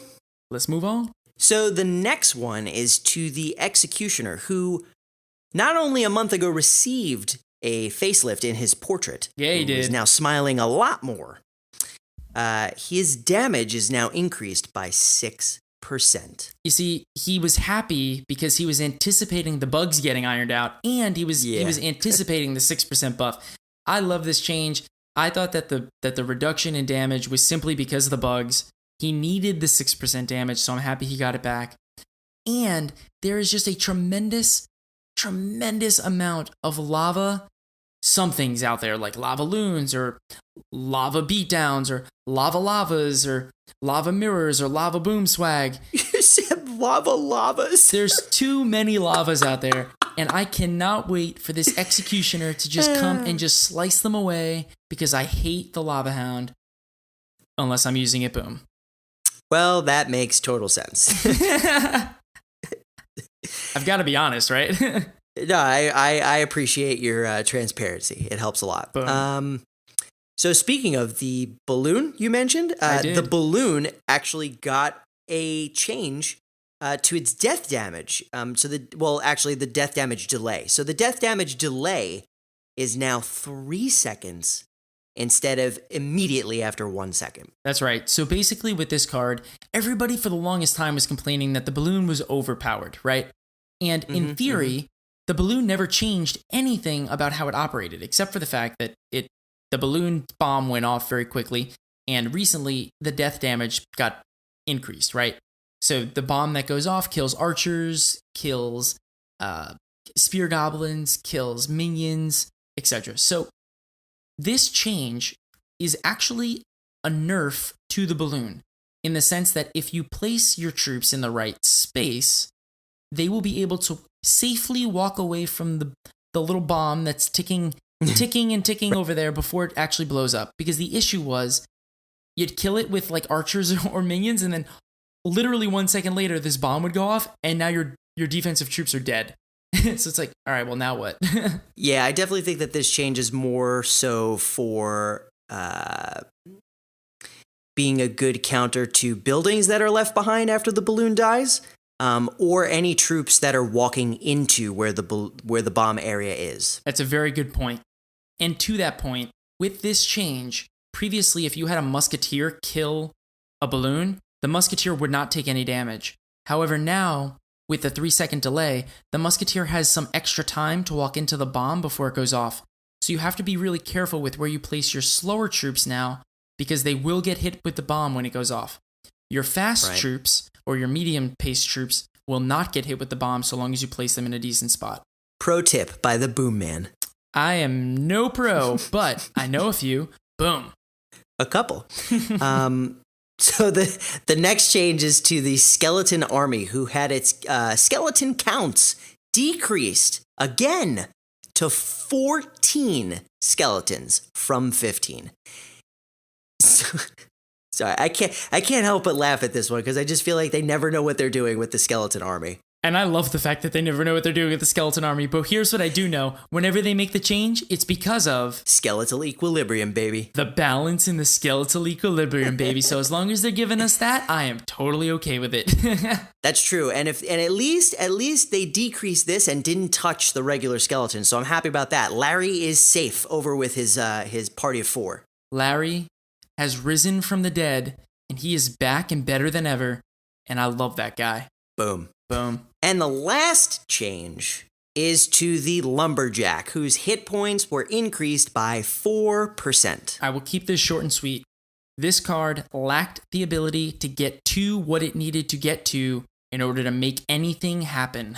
Let's move on. So the next one is to the Executioner, who not only a month ago received a facelift in his portrait. Yeah, he did. He's now smiling a lot more. His damage is now increased by 6%. You see, he was happy because he was anticipating the bugs getting ironed out, and he was anticipating the 6% buff. I love this change. I thought that the reduction in damage was simply because of the bugs. He needed the 6% damage, so I'm happy he got it back. And there is just a tremendous amount of lava somethings out there, like lava loons or lava beatdowns or lava lavas or lava mirrors or lava boom swag. You said lava lavas. There's too many lavas out there, and I cannot wait for this Executioner to just come and just slice them away because I hate the lava hound unless I'm using it boom. Well, that makes total sense. I've got to be honest, right? No, I appreciate your transparency. It helps a lot. So speaking of the balloon you mentioned, the balloon actually got a change to its death damage. The death damage delay. So the death damage delay is now 3 seconds instead of immediately after 1 second. That's right. So basically with this card, everybody for the longest time was complaining that the balloon was overpowered, right? And in theory, the balloon never changed anything about how it operated, except for the fact that the balloon bomb went off very quickly, and recently the death damage got increased, right? So the bomb that goes off kills archers, kills spear goblins, kills minions, etc. So this change is actually a nerf to the balloon, in the sense that if you place your troops in the right space, they will be able to safely walk away from the little bomb that's ticking over there before it actually blows up. Because the issue was, you'd kill it with like archers or minions, and then literally 1 second later, this bomb would go off, and now your defensive troops are dead. So it's like, all right, well, now what? Yeah, I definitely think that this change is more so for being a good counter to buildings that are left behind after the balloon dies, or any troops that are walking into where the bomb area is. That's a very good point. And to that point, with this change, previously, if you had a musketeer kill a balloon, the musketeer would not take any damage. However, now, with the 3 second delay, the musketeer has some extra time to walk into the bomb before it goes off. So you have to be really careful with where you place your slower troops now, because they will get hit with the bomb when it goes off. Your fast troops or your medium-paced troops will not get hit with the bomb so long as you place them in a decent spot. Pro tip by the Boom Man. I am no pro, but I know a few. Boom. A couple. So the next change is to the Skeleton Army, who had its skeleton counts decreased again to 14 skeletons from 15. Sorry, I can't help but laugh at this one because I just feel like they never know what they're doing with the Skeleton Army. And I love the fact that they never know what they're doing with the Skeleton Army, but here's what I do know. Whenever they make the change, it's because of skeletal equilibrium, baby. The balance in the skeletal equilibrium, baby. So as long as they're giving us that, I am totally okay with it. That's true. And at least they decreased this and didn't touch the regular skeleton. So I'm happy about that. Larry is safe over with his party of 4. Larry has risen from the dead, and he is back and better than ever. And I love that guy. Boom. Boom. And the last change is to the Lumberjack, whose hit points were increased by 4%. I will keep this short and sweet. This card lacked the ability to get to what it needed to get to in order to make anything happen.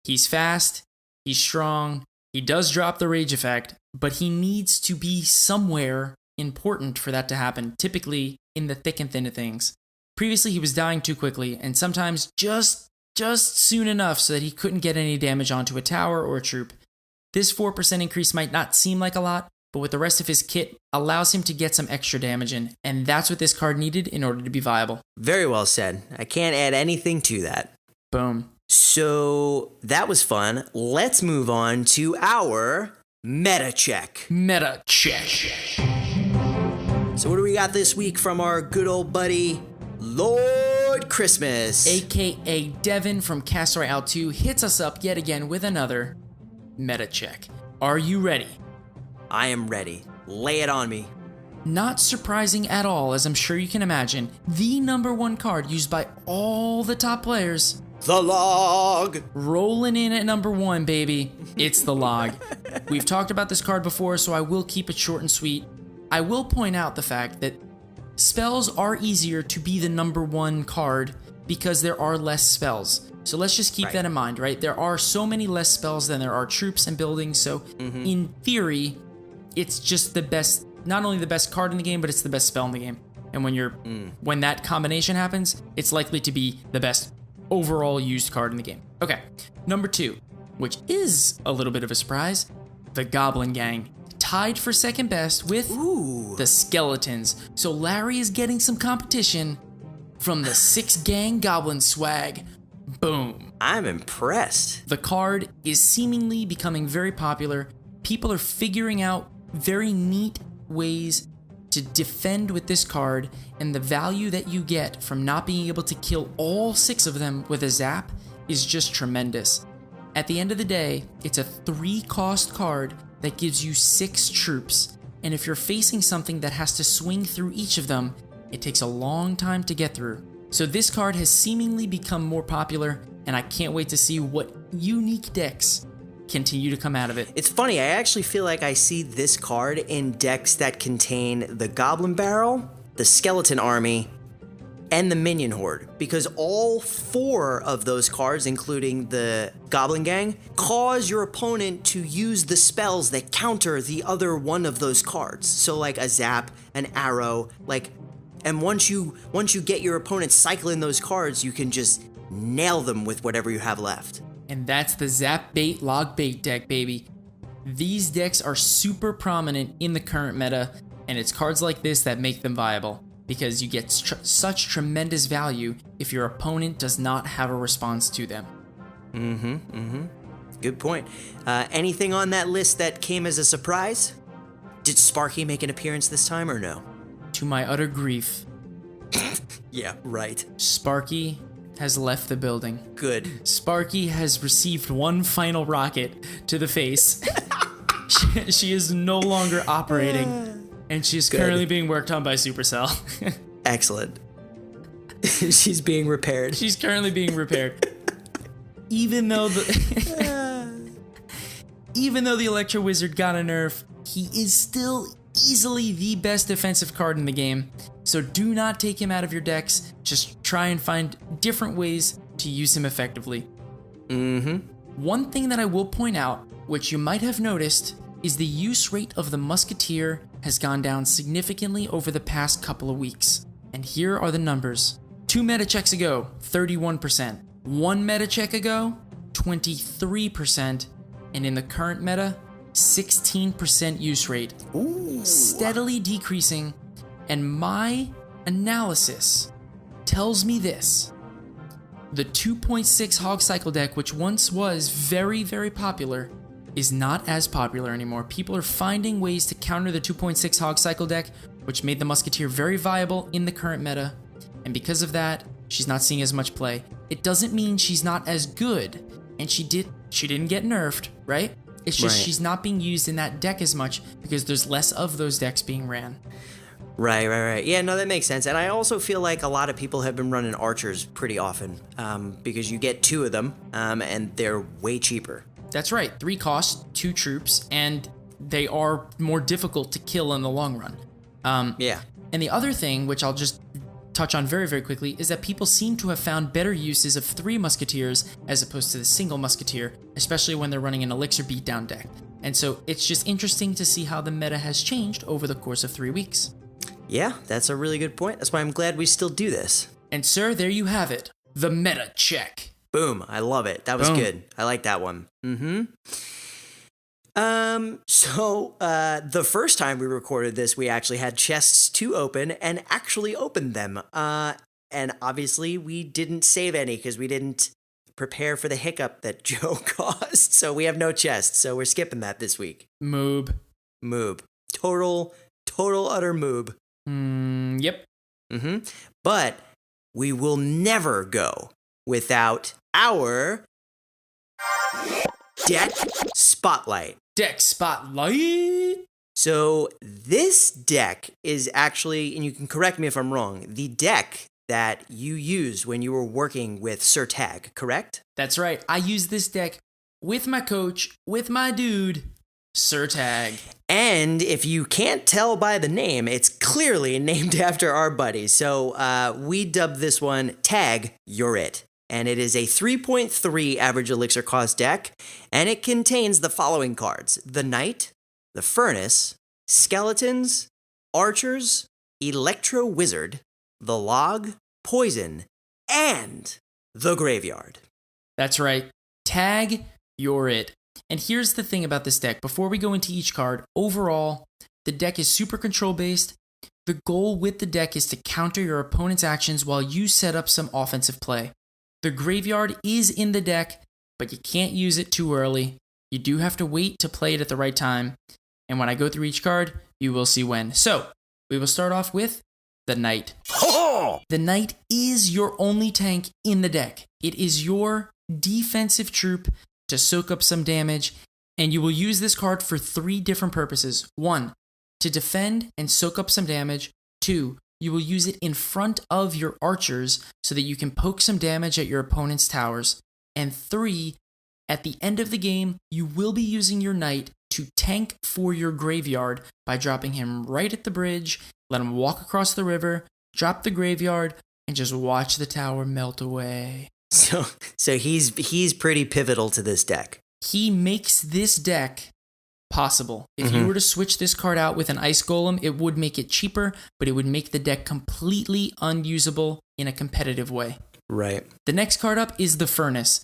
He's fast, he's strong, he does drop the rage effect, but he needs to be somewhere important for that to happen, typically in the thick and thin of things. Previously, he was dying too quickly, and sometimes just soon enough so that he couldn't get any damage onto a tower or a troop. This 4% increase might not seem like a lot, but with the rest of his kit, allows him to get some extra damage in, and that's what this card needed in order to be viable. Very well said. I can't add anything to that. Boom. So that was fun. Let's move on to our meta check. Meta check. So what do we got this week from our good old buddy, Lord Christmas? AKA Devin from Castle Royale 2 hits us up yet again with another meta check. Are you ready? I am ready. Lay it on me. Not surprising at all, as I'm sure you can imagine, the number one card used by all the top players. The log! Rolling in at number one, baby. It's the log. We've talked about this card before, so I will keep it short and sweet. I will point out the fact that spells are easier to be the number one card because there are less spells. So let's just keep that in mind, right? There are so many less spells than there are troops and buildings, so in theory, it's just the best, not only the best card in the game, but it's the best spell in the game. And when that combination happens, it's likely to be the best overall used card in the game. Okay, number 2, which is a little bit of a surprise, the Goblin Gang. Tied for second best with the Skeletons. So Larry is getting some competition from the 6 gang Goblin swag. Boom. I'm impressed. The card is seemingly becoming very popular. People are figuring out very neat ways to defend with this card, and the value that you get from not being able to kill all 6 of them with a zap is just tremendous. At the end of the day, it's a 3-cost card that gives you 6 troops, and if you're facing something that has to swing through each of them, it takes a long time to get through. So this card has seemingly become more popular, and I can't wait to see what unique decks continue to come out of it. It's funny, I actually feel like I see this card in decks that contain the Goblin Barrel, the Skeleton Army, and the Minion Horde, because all 4 of those cards, including the Goblin Gang, cause your opponent to use the spells that counter the other one of those cards. So like a zap, an arrow, and once you get your opponent cycling those cards, you can just nail them with whatever you have left. And that's the Zap Bait Log Bait deck, baby. These decks are super prominent in the current meta, and it's cards like this that make them viable, because you get such tremendous value if your opponent does not have a response to them. Good point. Anything on that list that came as a surprise? Did Sparky make an appearance this time or no? To my utter grief, Yeah, right. Sparky has left the building. Good. Sparky has received one final rocket to the face. She is no longer operating, and she's currently being worked on by Supercell. Excellent. She's being repaired. She's currently being repaired. Even though the Electro Wizard got a nerf, he is still easily the best defensive card in the game. So do not take him out of your decks. Just try and find different ways to use him effectively. One thing that I will point out, which you might have noticed, is the use rate of the Musketeer has gone down significantly over the past couple of weeks. And here are the numbers. 2 meta checks ago, 31%. 1 meta check ago, 23%. And in the current meta, 16% use rate. Steadily decreasing. And my analysis tells me this. The 2.6 Hog Cycle deck, which once was very, very popular, is not as popular anymore. People are finding ways to counter the 2.6 Hog Cycle deck, which made the Musketeer very viable in the current meta. And because of that, she's not seeing as much play. It doesn't mean she's not as good. And she didn't get nerfed, right? It's just she's not being used in that deck as much because there's less of those decks being ran. Right. Yeah, no, that makes sense. And I also feel like a lot of people have been running archers pretty often because you get 2 of them and they're way cheaper. That's right. 3 costs, 2 troops, and they are more difficult to kill in the long run. Yeah. And the other thing, which I'll just touch on very, very quickly is that people seem to have found better uses of 3 Musketeers as opposed to the single Musketeer, especially when they're running an Elixir beatdown deck. And so it's just interesting to see how the meta has changed over the course of 3 weeks. Yeah, that's a really good point. That's why I'm glad we still do this. And sir, there you have it. The meta check. Boom. I love it. That was Boom. good. I like that one. So the first time we recorded this, we actually had chests to open and actually opened them. And obviously we didn't save any because we didn't prepare for the hiccup that Joe caused. So we have no chests. So we're skipping that this week. Moob. Total utter moob. Yep. But we will never go without our deck spotlight. Deck spotlight. So this deck is actually, and you can correct me if I'm wrong, the deck that you used when you were working with SirTag, correct? That's right. I use this deck with my coach, with my dude, SirTag. And if you can't tell by the name, it's clearly named after our buddy. So we dubbed this one Tag, You're It. And it is a 3.3 average elixir cost deck, and it contains the following cards: the Knight, the Furnace, Skeletons, Archers, Electro Wizard, the Log, Poison, and the Graveyard. That's right. Tag, you're it. And here's the thing about this deck. Before we go into each card, overall, the deck is super control based. The goal with the deck is to counter your opponent's actions while you set up some offensive play. The Graveyard is in the deck, but you can't use it too early. You do have to wait to play it at the right time. And when I go through each card, you will see when. So, we will start off with the Knight. The Knight is your only tank in the deck. It is your defensive troop to soak up some damage, and you will use this card for 3 different purposes. 1, to defend and soak up some damage. 2, you will use it in front of your archers so that you can poke some damage at your opponent's towers. And 3, at the end of the game, you will be using your Knight to tank for your Graveyard by dropping him right at the bridge, let him walk across the river, drop the Graveyard, and just watch the tower melt away. So he's pretty pivotal to this deck. He makes this deck possible. If you were to switch this card out with an Ice Golem, it would make it cheaper, but it would make the deck completely unusable in a competitive way. Right. The next card up is the Furnace.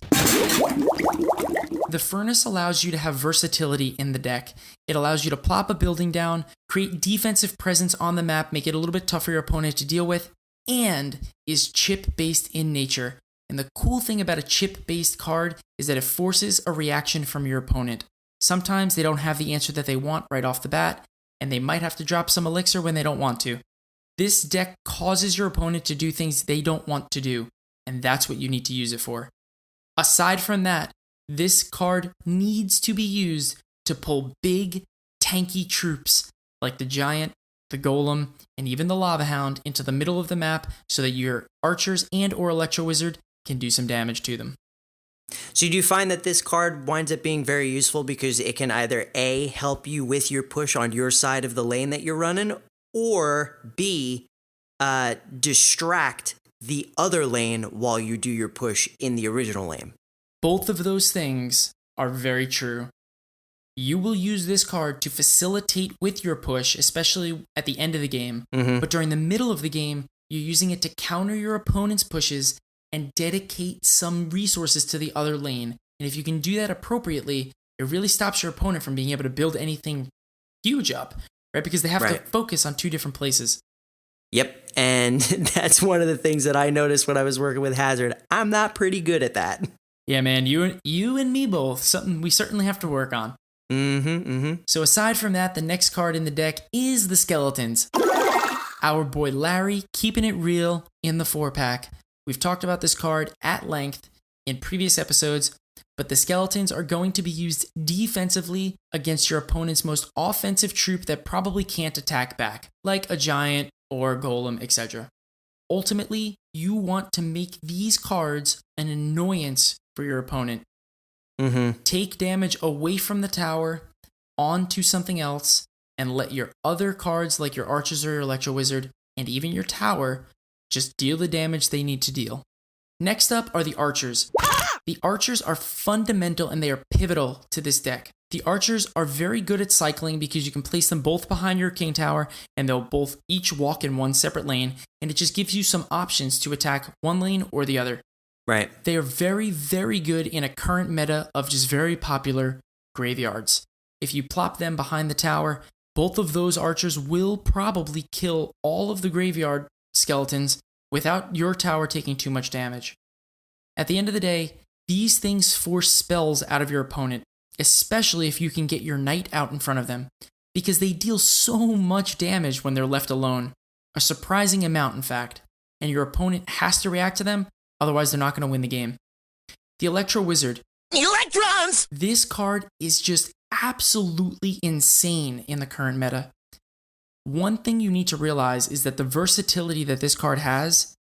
The Furnace allows you to have versatility in the deck. It allows you to plop a building down, create defensive presence on the map, make it a little bit tougher for your opponent to deal with, and is chip-based in nature. And the cool thing about a chip-based card is that it forces a reaction from your opponent. Sometimes they don't have the answer that they want right off the bat, and they might have to drop some elixir when they don't want to. This deck causes your opponent to do things they don't want to do, and that's what you need to use it for. Aside from that, this card needs to be used to pull big, tanky troops like the Giant, the Golem, and even the Lava Hound into the middle of the map so that your archers and or Electro Wizard can do some damage to them. So you do find that this card winds up being very useful because it can either A, help you with your push on your side of the lane that you're running, or B, distract the other lane while you do your push in the original lane. Both of those things are very true. You will use this card to facilitate with your push, especially at the end of the game, but during the middle of the game, you're using it to counter your opponent's pushes and dedicate some resources to the other lane. And if you can do that appropriately, it really stops your opponent from being able to build anything huge up, right? Because they have to focus on 2 different places. Yep, And that's one of the things that I noticed when I was working with Hazard. I'm not pretty good at that. Yeah, man, you and me both. Something we certainly have to work on. So aside from that, the next card in the deck is the Skeletons. Our boy Larry keeping it real in the 4-pack. We've talked about this card at length in previous episodes, but the Skeletons are going to be used defensively against your opponent's most offensive troop that probably can't attack back, like a Giant or a Golem, etc. Ultimately, you want to make these cards an annoyance for your opponent. Take damage away from the tower onto something else, and let your other cards like your Archers or your Electro Wizard, and even your tower, Just deal the damage they need to deal. Next up are the archers. The archers are fundamental and they are pivotal to this deck. The archers are very good at cycling because you can place them both behind your king tower and they'll both each walk in one separate lane, and it just gives you some options to attack one lane or the other. Right. They are very, very good in a current meta of just very popular graveyards. If you plop them behind the tower, both of those archers will probably kill all of the graveyard skeletons without your tower taking too much damage. At the end of the day, these things force spells out of your opponent, especially if you can get your knight out in front of them, because they deal so much damage when they're left alone, a surprising amount in fact, and your opponent has to react to them, otherwise they're not going to win the game. The Electro Wizard. Electrons! This card is just absolutely insane in the current meta. One thing you need to realize is that the versatility that this card has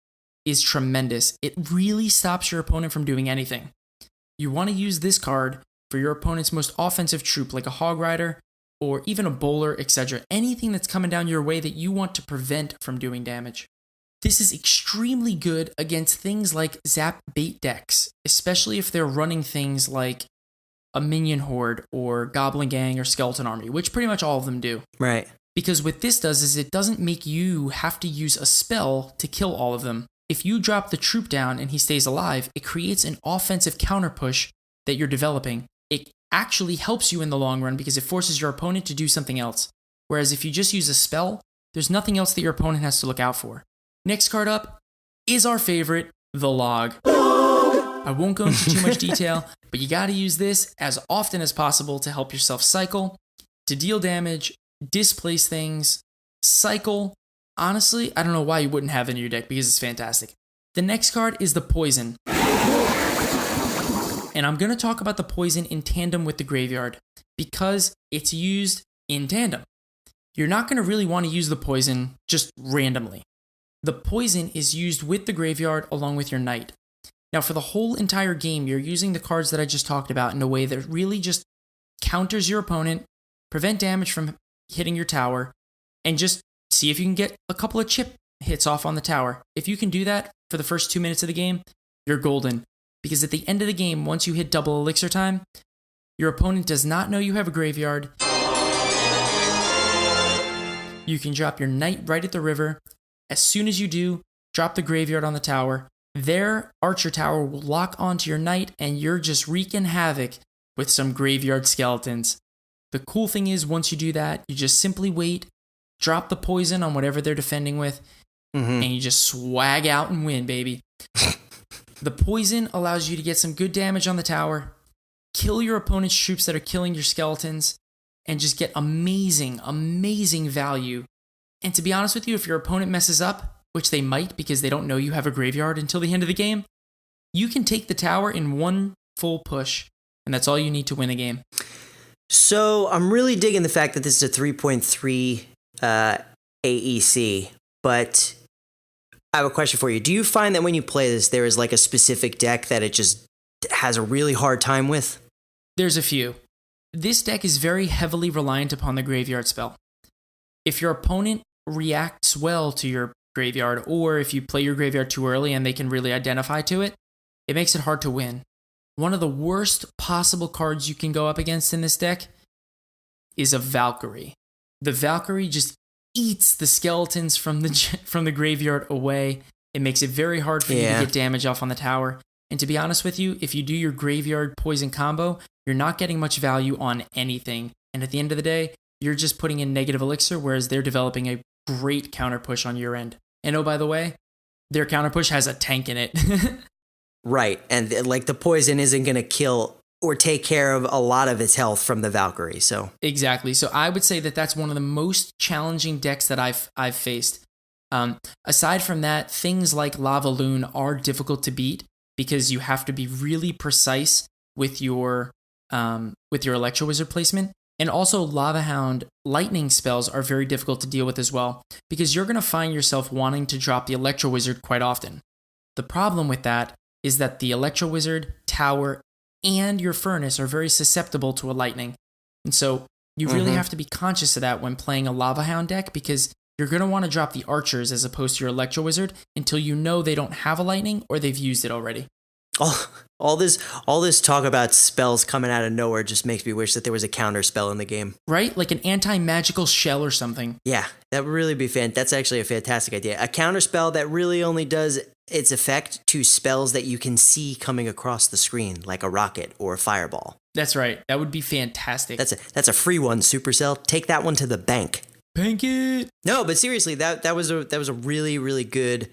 is tremendous. It really stops your opponent from doing anything. You want to use this card for your opponent's most offensive troop, like a Hog Rider or even a Bowler, etc. Anything that's coming down your way that you want to prevent from doing damage. This is extremely good against things like Zap Bait decks, especially if they're running things like a Minion Horde or Goblin Gang or Skeleton Army, which pretty much all of them do. Right. Because what this does is it doesn't make you have to use a spell to kill all of them. If you drop the troop down and he stays alive, it creates an offensive counter push that you're developing. It actually helps you in the long run because it forces your opponent to do something else. Whereas if you just use a spell, there's nothing else that your opponent has to look out for. Next card up is our favorite, the Log. I won't go into too much detail, but you gotta use this as often as possible to help yourself cycle, to deal damage, displace things, cycle. Honestly, I don't know why you wouldn't have it in your deck because it's fantastic. The next card is the Poison. And I'm going to talk about the Poison in tandem with the Graveyard because it's used in tandem. You're not going to really want to use the Poison just randomly. The Poison is used with the Graveyard along with your Knight. Now, for the whole entire game, you're using the cards that I just talked about in a way that really just counters your opponent, prevent damage from hitting your tower, and just see if you can get a couple of chip hits off on the tower. If you can do that for the first 2 minutes of the game, you're golden. Because at the end of the game, once you hit double elixir time, your opponent does not know you have a graveyard. You can drop your Knight right at the river. As soon as you do, drop the graveyard on the tower. Their Archer Tower will lock onto your Knight, and you're just wreaking havoc with some graveyard skeletons. The cool thing is, once you do that, you just simply wait, drop the Poison on whatever they're defending with, and you just swag out and win, baby. The Poison allows you to get some good damage on the tower, kill your opponent's troops that are killing your skeletons, and just get amazing, amazing value. And to be honest with you, if your opponent messes up, which they might because they don't know you have a graveyard until the end of the game, you can take the tower in one full push, and that's all you need to win the game. So I'm really digging the fact that this is a 3.3 AEC, but I have a question for you. Do you find that when you play this, there is like a specific deck that it just has a really hard time with? There's a few. This deck is very heavily reliant upon the graveyard spell. If your opponent reacts well to your graveyard, or if you play your graveyard too early and they can really identify to it, it makes it hard to win. One of the worst possible cards you can go up against in this deck is a Valkyrie. The Valkyrie just eats the skeletons from the graveyard away. It makes it very hard for you to get damage off on the tower. And to be honest with you, if you do your graveyard poison combo, you're not getting much value on anything. And at the end of the day, you're just putting in negative elixir, whereas they're developing a great counter push on your end. And oh, by the way, their counter push has a tank in it. Right. And like the Poison isn't going to kill or take care of a lot of its health from the Valkyrie. So exactly. So I would say that that's one of the most challenging decks that I've faced. Aside from that, things like Lava Loon are difficult to beat because you have to be really precise with your Electro Wizard placement. And also Lava Hound lightning spells are very difficult to deal with as well because you're going to find yourself wanting to drop the Electro Wizard quite often. The problem with that is that the Electro Wizard, Tower, and your Furnace are very susceptible to a lightning. And so you really have to be conscious of that when playing a Lava Hound deck because you're going to want to drop the archers as opposed to your electro wizard until you know they don't have a lightning or they've used it already. All this talk about spells coming out of nowhere just makes me wish that there was a counter spell in the game. Right? Like an anti-magical shell or something. Yeah, that would really be That's actually a fantastic idea. A counter spell that really only does its effect to spells that you can see coming across the screen, like a rocket or a fireball. That's right. That would be fantastic. That's a free one, Supercell. Take that one to the bank. Bank it. No, but seriously, that was a really, really good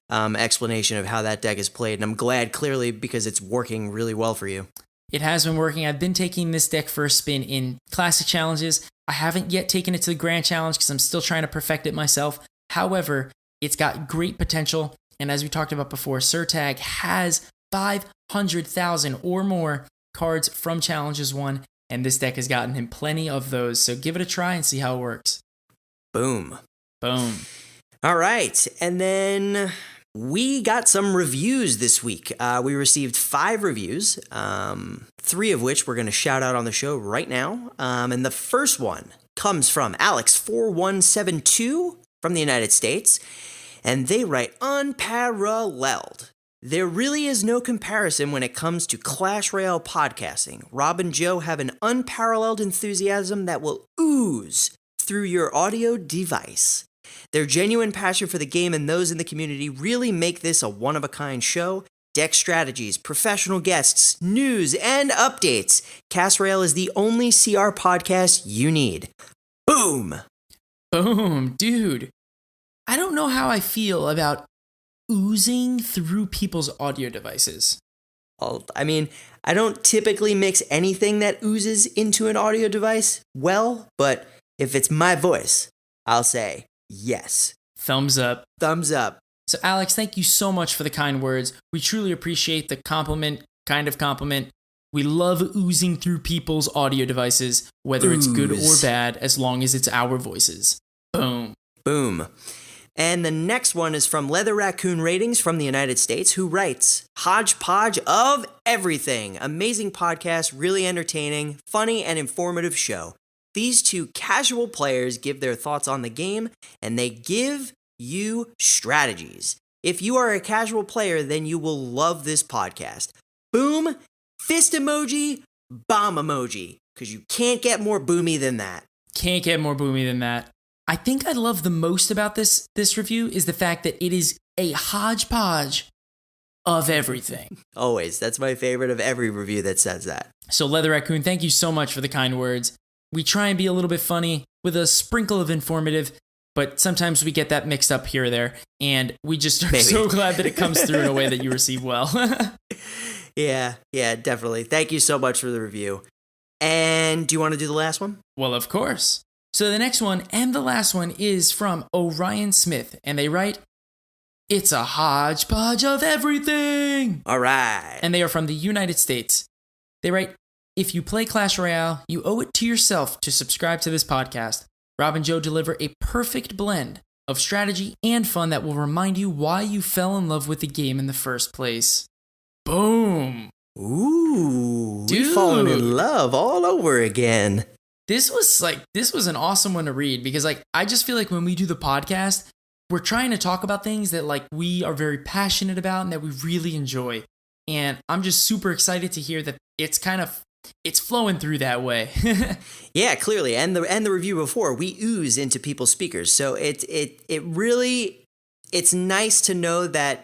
explanation of how that deck is played, and I'm glad, clearly, because it's working really well for you. It has been working. I've been taking this deck for a spin in Classic Challenges. I haven't yet taken it to the Grand Challenge because I'm still trying to perfect it myself. However, it's got great potential, and as we talked about before, SirTag has 500,000 or more cards from Challenges 1, and this deck has gotten him plenty of those, so give it a try and see how it works. Boom. Boom. All right, and then we got some reviews this week. We received 5 reviews, 3 of which we're going to shout out on the show right now. And the first one comes from Alex4172 from the United States, and they write, unparalleled. There really is no comparison when it comes to Clash Royale podcasting. Rob and Joe have an unparalleled enthusiasm that will ooze through your audio device. Their genuine passion for the game and those in the community really make this a one-of-a-kind show. Deck strategies, professional guests, news, and updates. Cast Royale is the only CR podcast you need. Boom! Boom, dude. I don't know how I feel about oozing through people's audio devices. I mean, I don't typically mix anything that oozes into an audio device well, but if it's my voice, I'll say yes. Thumbs up. Thumbs up. So, Alex, thank you so much for the kind words. We truly appreciate the compliment, kind of compliment. We love oozing through people's audio devices, whether it's good or bad, as long as it's our voices. Boom. Boom. And the next one is from Leather Raccoon Ratings from the United States, who writes, hodgepodge of everything. Amazing podcast, really entertaining, funny, and informative show. These 2 casual players give their thoughts on the game, and they give you strategies. If you are a casual player, then you will love this podcast. Boom, fist emoji, bomb emoji, because you can't get more boomy than that. Can't get more boomy than that. I think I love the most about this review is the fact that it is a hodgepodge of everything. Always. That's my favorite of every review that says that. So, Leather Raccoon, thank you so much for the kind words. We try and be a little bit funny with a sprinkle of informative, but sometimes we get that mixed up here or there, and we just are so glad that it comes through in a way that you receive well. Yeah, definitely. Thank you so much for the review. And do you want to do the last one? Well, of course. So the next one and the last one is from Orion Smith, and they write, it's a hodgepodge of everything. All right. And they are from the United States. They write, if you play Clash Royale, you owe it to yourself to subscribe to this podcast. Rob and Joe deliver a perfect blend of strategy and fun that will remind you why you fell in love with the game in the first place. Boom. Ooh, we've fallen in love all over again. This was an awesome one to read because I just feel like when we do the podcast, we're trying to talk about things that we are very passionate about and that we really enjoy. And I'm just super excited to hear that it's flowing through that way. Yeah, clearly. And the review before, we ooze into people's speakers. So it's nice to know that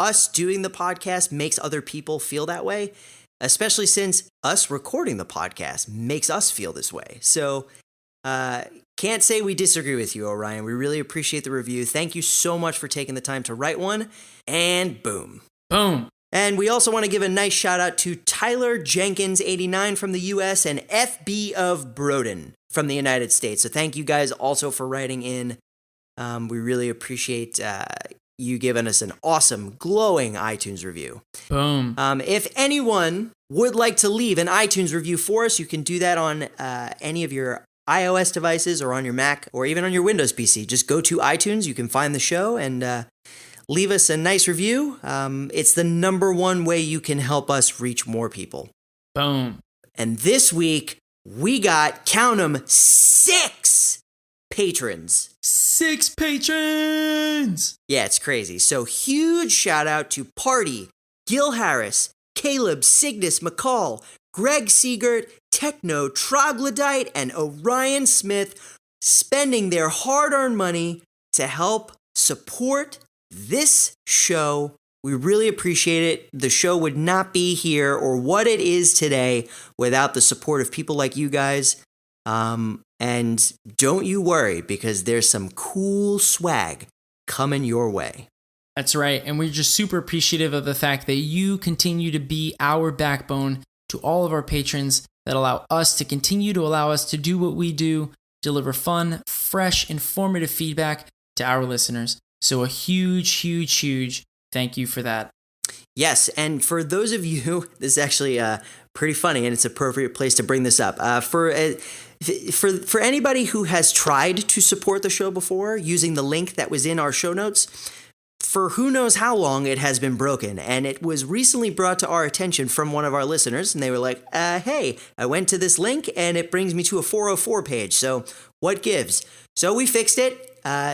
us doing the podcast makes other people feel that way, especially since us recording the podcast makes us feel this way. So can't say we disagree with you, Orion. We really appreciate the review. Thank you so much for taking the time to write one. And boom. Boom. And we also want to give a nice shout out to Tyler Jenkins 89 from the US and FB of Broden from the United States. So thank you guys also for writing in. We really appreciate you giving us an awesome, glowing iTunes review. Boom. If anyone would like to leave an iTunes review for us, you can do that on any of your iOS devices or on your Mac or even on your Windows PC. Just go to iTunes. You can find the show and leave us a nice review. It's the #1 way you can help us reach more people. Boom. And this week, we got, count 'em, 6 patrons. 6 patrons! Yeah, it's crazy. So huge shout out to Party, Gil Harris, Caleb, Cygnus, McCall, Greg Siegert, Techno, Troglodyte, and Orion Smith spending their hard-earned money to help support this show. We really appreciate it. The show would not be here or what it is today without the support of people like you guys. And don't you worry, because there's some cool swag coming your way. That's right. And we're just super appreciative of the fact that you continue to be our backbone to all of our patrons that allow us to continue to allow us to do what we do, deliver fun, fresh, informative feedback to our listeners. So a huge thank you for that. Yes, and for those of you, this is actually pretty funny, and it's an appropriate place to bring this up. For anybody who has tried to support the show before using the link that was in our show notes, for who knows how long it has been broken, and it was recently brought to our attention from one of our listeners, and they were like, hey, I went to this link, and it brings me to a 404 page, so what gives? So we fixed it.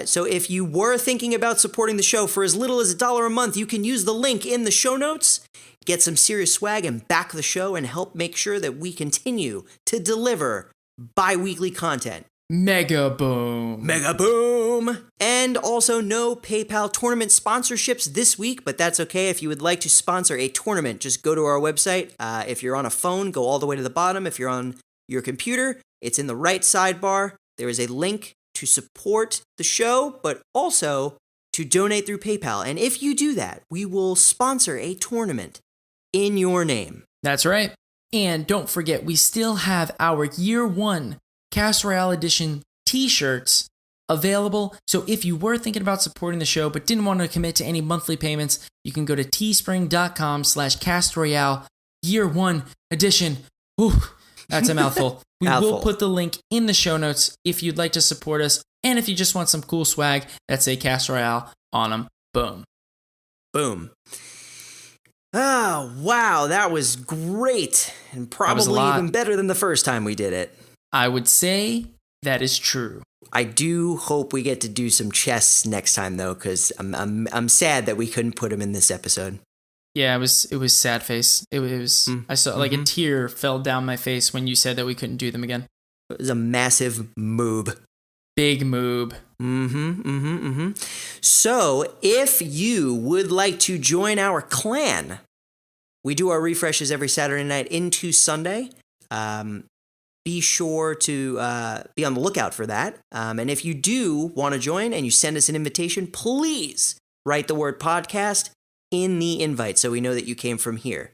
So if you were thinking about supporting the show for as little as $1 a month, you can use the link in the show notes, get some serious swag, and back the show and help make sure that we continue to deliver bi-weekly content. Mega boom. Mega boom! And also no PayPal tournament sponsorships this week, but that's okay. If you would like to sponsor a tournament, just go to our website. If you're on a phone, go all the way to the bottom. If you're on your computer, it's in the right sidebar. There is a link to support the show, but also to donate through PayPal. And if you do that, we will sponsor a tournament in your name. That's right. And don't forget, we still have our Year 1 Cast Royale Edition t-shirts available. So if you were thinking about supporting the show but didn't want to commit to any monthly payments, you can go to teespring.com/Cast Royale Year 1 Edition. Ooh, that's a mouthful. We will put the link in the show notes if you'd like to support us, and if you just want some cool swag that say Cast Royale on them. Boom. Boom. Oh, wow, that was great, and probably even better than the first time we did it. I would say that is true. I do hope we get to do some chests next time, though, because I'm sad that we couldn't put them in this episode. Yeah, it was sad face. It was I saw like a tear fell down my face when you said that we couldn't do them again. It was a massive moob. Big moob. So, if you would like to join our clan, we do our refreshes every Saturday night into Sunday. Be sure to be on the lookout for that. And if you do want to join and you send us an invitation, please write the word podcast in the invite so we know that you came from here.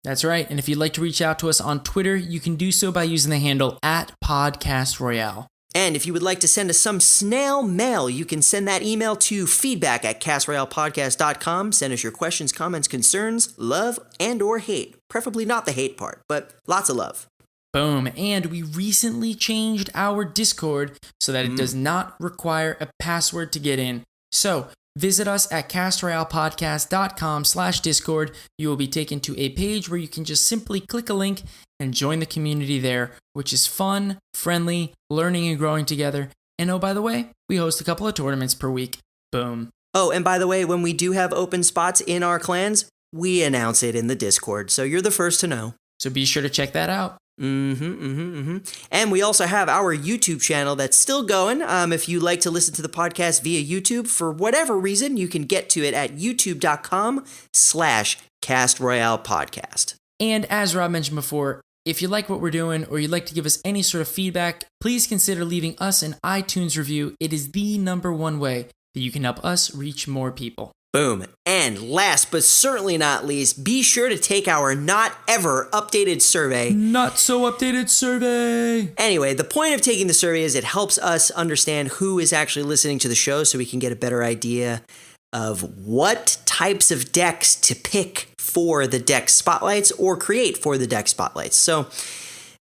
That's right. And if you'd like to reach out to us on Twitter, you can do so by using the handle @PodcastRoyale. And if you would like to send us some snail mail, you can send that email to feedback@castroyalepodcast.com. Send us your questions, comments, concerns, love, and or hate. Preferably not the hate part, but lots of love. Boom. And we recently changed our Discord so that it does not require a password to get in. So visit us at castroyalepodcast.com/Discord. You will be taken to a page where you can just simply click a link and join the community there, which is fun, friendly, learning and growing together. And oh, by the way, we host a couple of tournaments per week. Boom. Oh, and by the way, when we do have open spots in our clans, we announce it in the Discord, so you're the first to know. So be sure to check that out. And we also have our YouTube channel that's still going. If you like to listen to the podcast via YouTube, for whatever reason, you can get to it at youtube.com/CastRoyalePodcast. And as Rob mentioned before, if you like what we're doing or you'd like to give us any sort of feedback, please consider leaving us an iTunes review. It is the #1 way that you can help us reach more people. Boom. And last but certainly not least, be sure to take our not ever updated survey. Not so updated survey. Anyway, the point of taking the survey is it helps us understand who is actually listening to the show so we can get a better idea of what types of decks to pick for the deck spotlights or create for the deck spotlights. So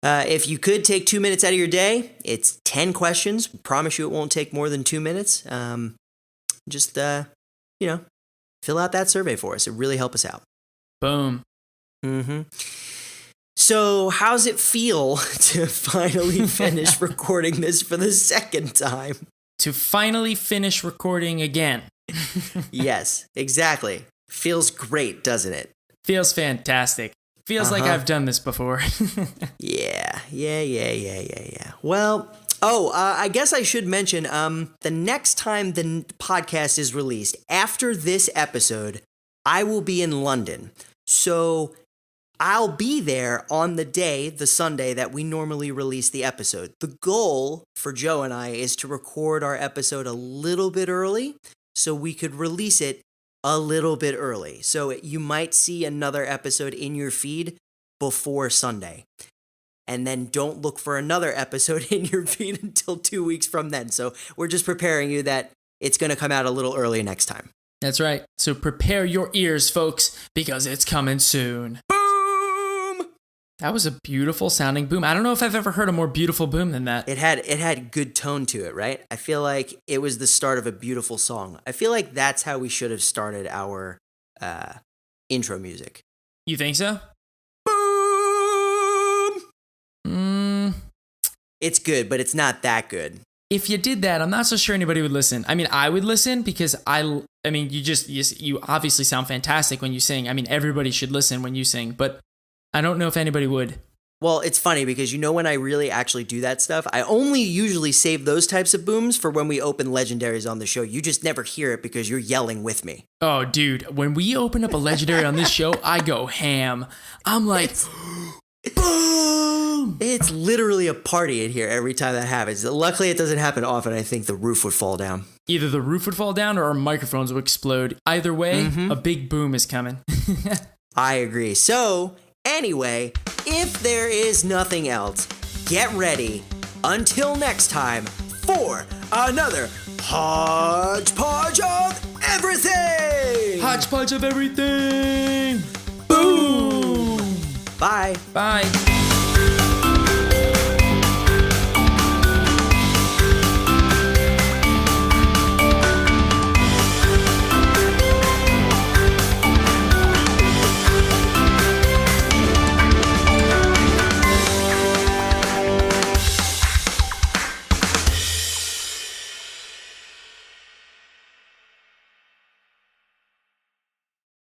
if you could take 2 minutes out of your day, it's 10 questions. Promise you it won't take more than 2 minutes. Just, fill out that survey for us. It really helps us out. Boom. So, how's it feel to finally finish recording this for the second time? To finally finish recording again. Yes, exactly. Feels great, doesn't it? Feels fantastic. Feels like I've done this before. Yeah. Well, I guess I should mention, the next time the podcast is released, after this episode, I will be in London. So I'll be there on the Sunday that we normally release the episode. The goal for Joe and I is to record our episode a little bit early so we could release it a little bit early. So you might see another episode in your feed before Sunday. And then don't look for another episode in your feed until 2 weeks from then. So we're just preparing you that it's going to come out a little early next time. That's right. So prepare your ears, folks, because it's coming soon. Boom! That was a beautiful sounding boom. I don't know if I've ever heard a more beautiful boom than that. It had good tone to it, right? I feel like it was the start of a beautiful song. I feel like that's how we should have started our intro music. You think so? It's good, but it's not that good. If you did that, I'm not so sure anybody would listen. I mean, I would listen because you obviously sound fantastic when you sing. I mean, everybody should listen when you sing, but I don't know if anybody would. Well, it's funny because when I really actually do that stuff, I only usually save those types of booms for when we open legendaries on the show. You just never hear it because you're yelling with me. Oh, dude, when we open up a legendary on this show, I go ham. I'm like, boom! It's literally a party in here every time that happens. Luckily, it doesn't happen often. I think the roof would fall down. Either the roof would fall down or our microphones would explode. Either way, a big boom is coming. I agree. So, anyway, if there is nothing else, get ready until next time for another hodgepodge of everything! Hodgepodge of everything! Boom! Bye. Bye.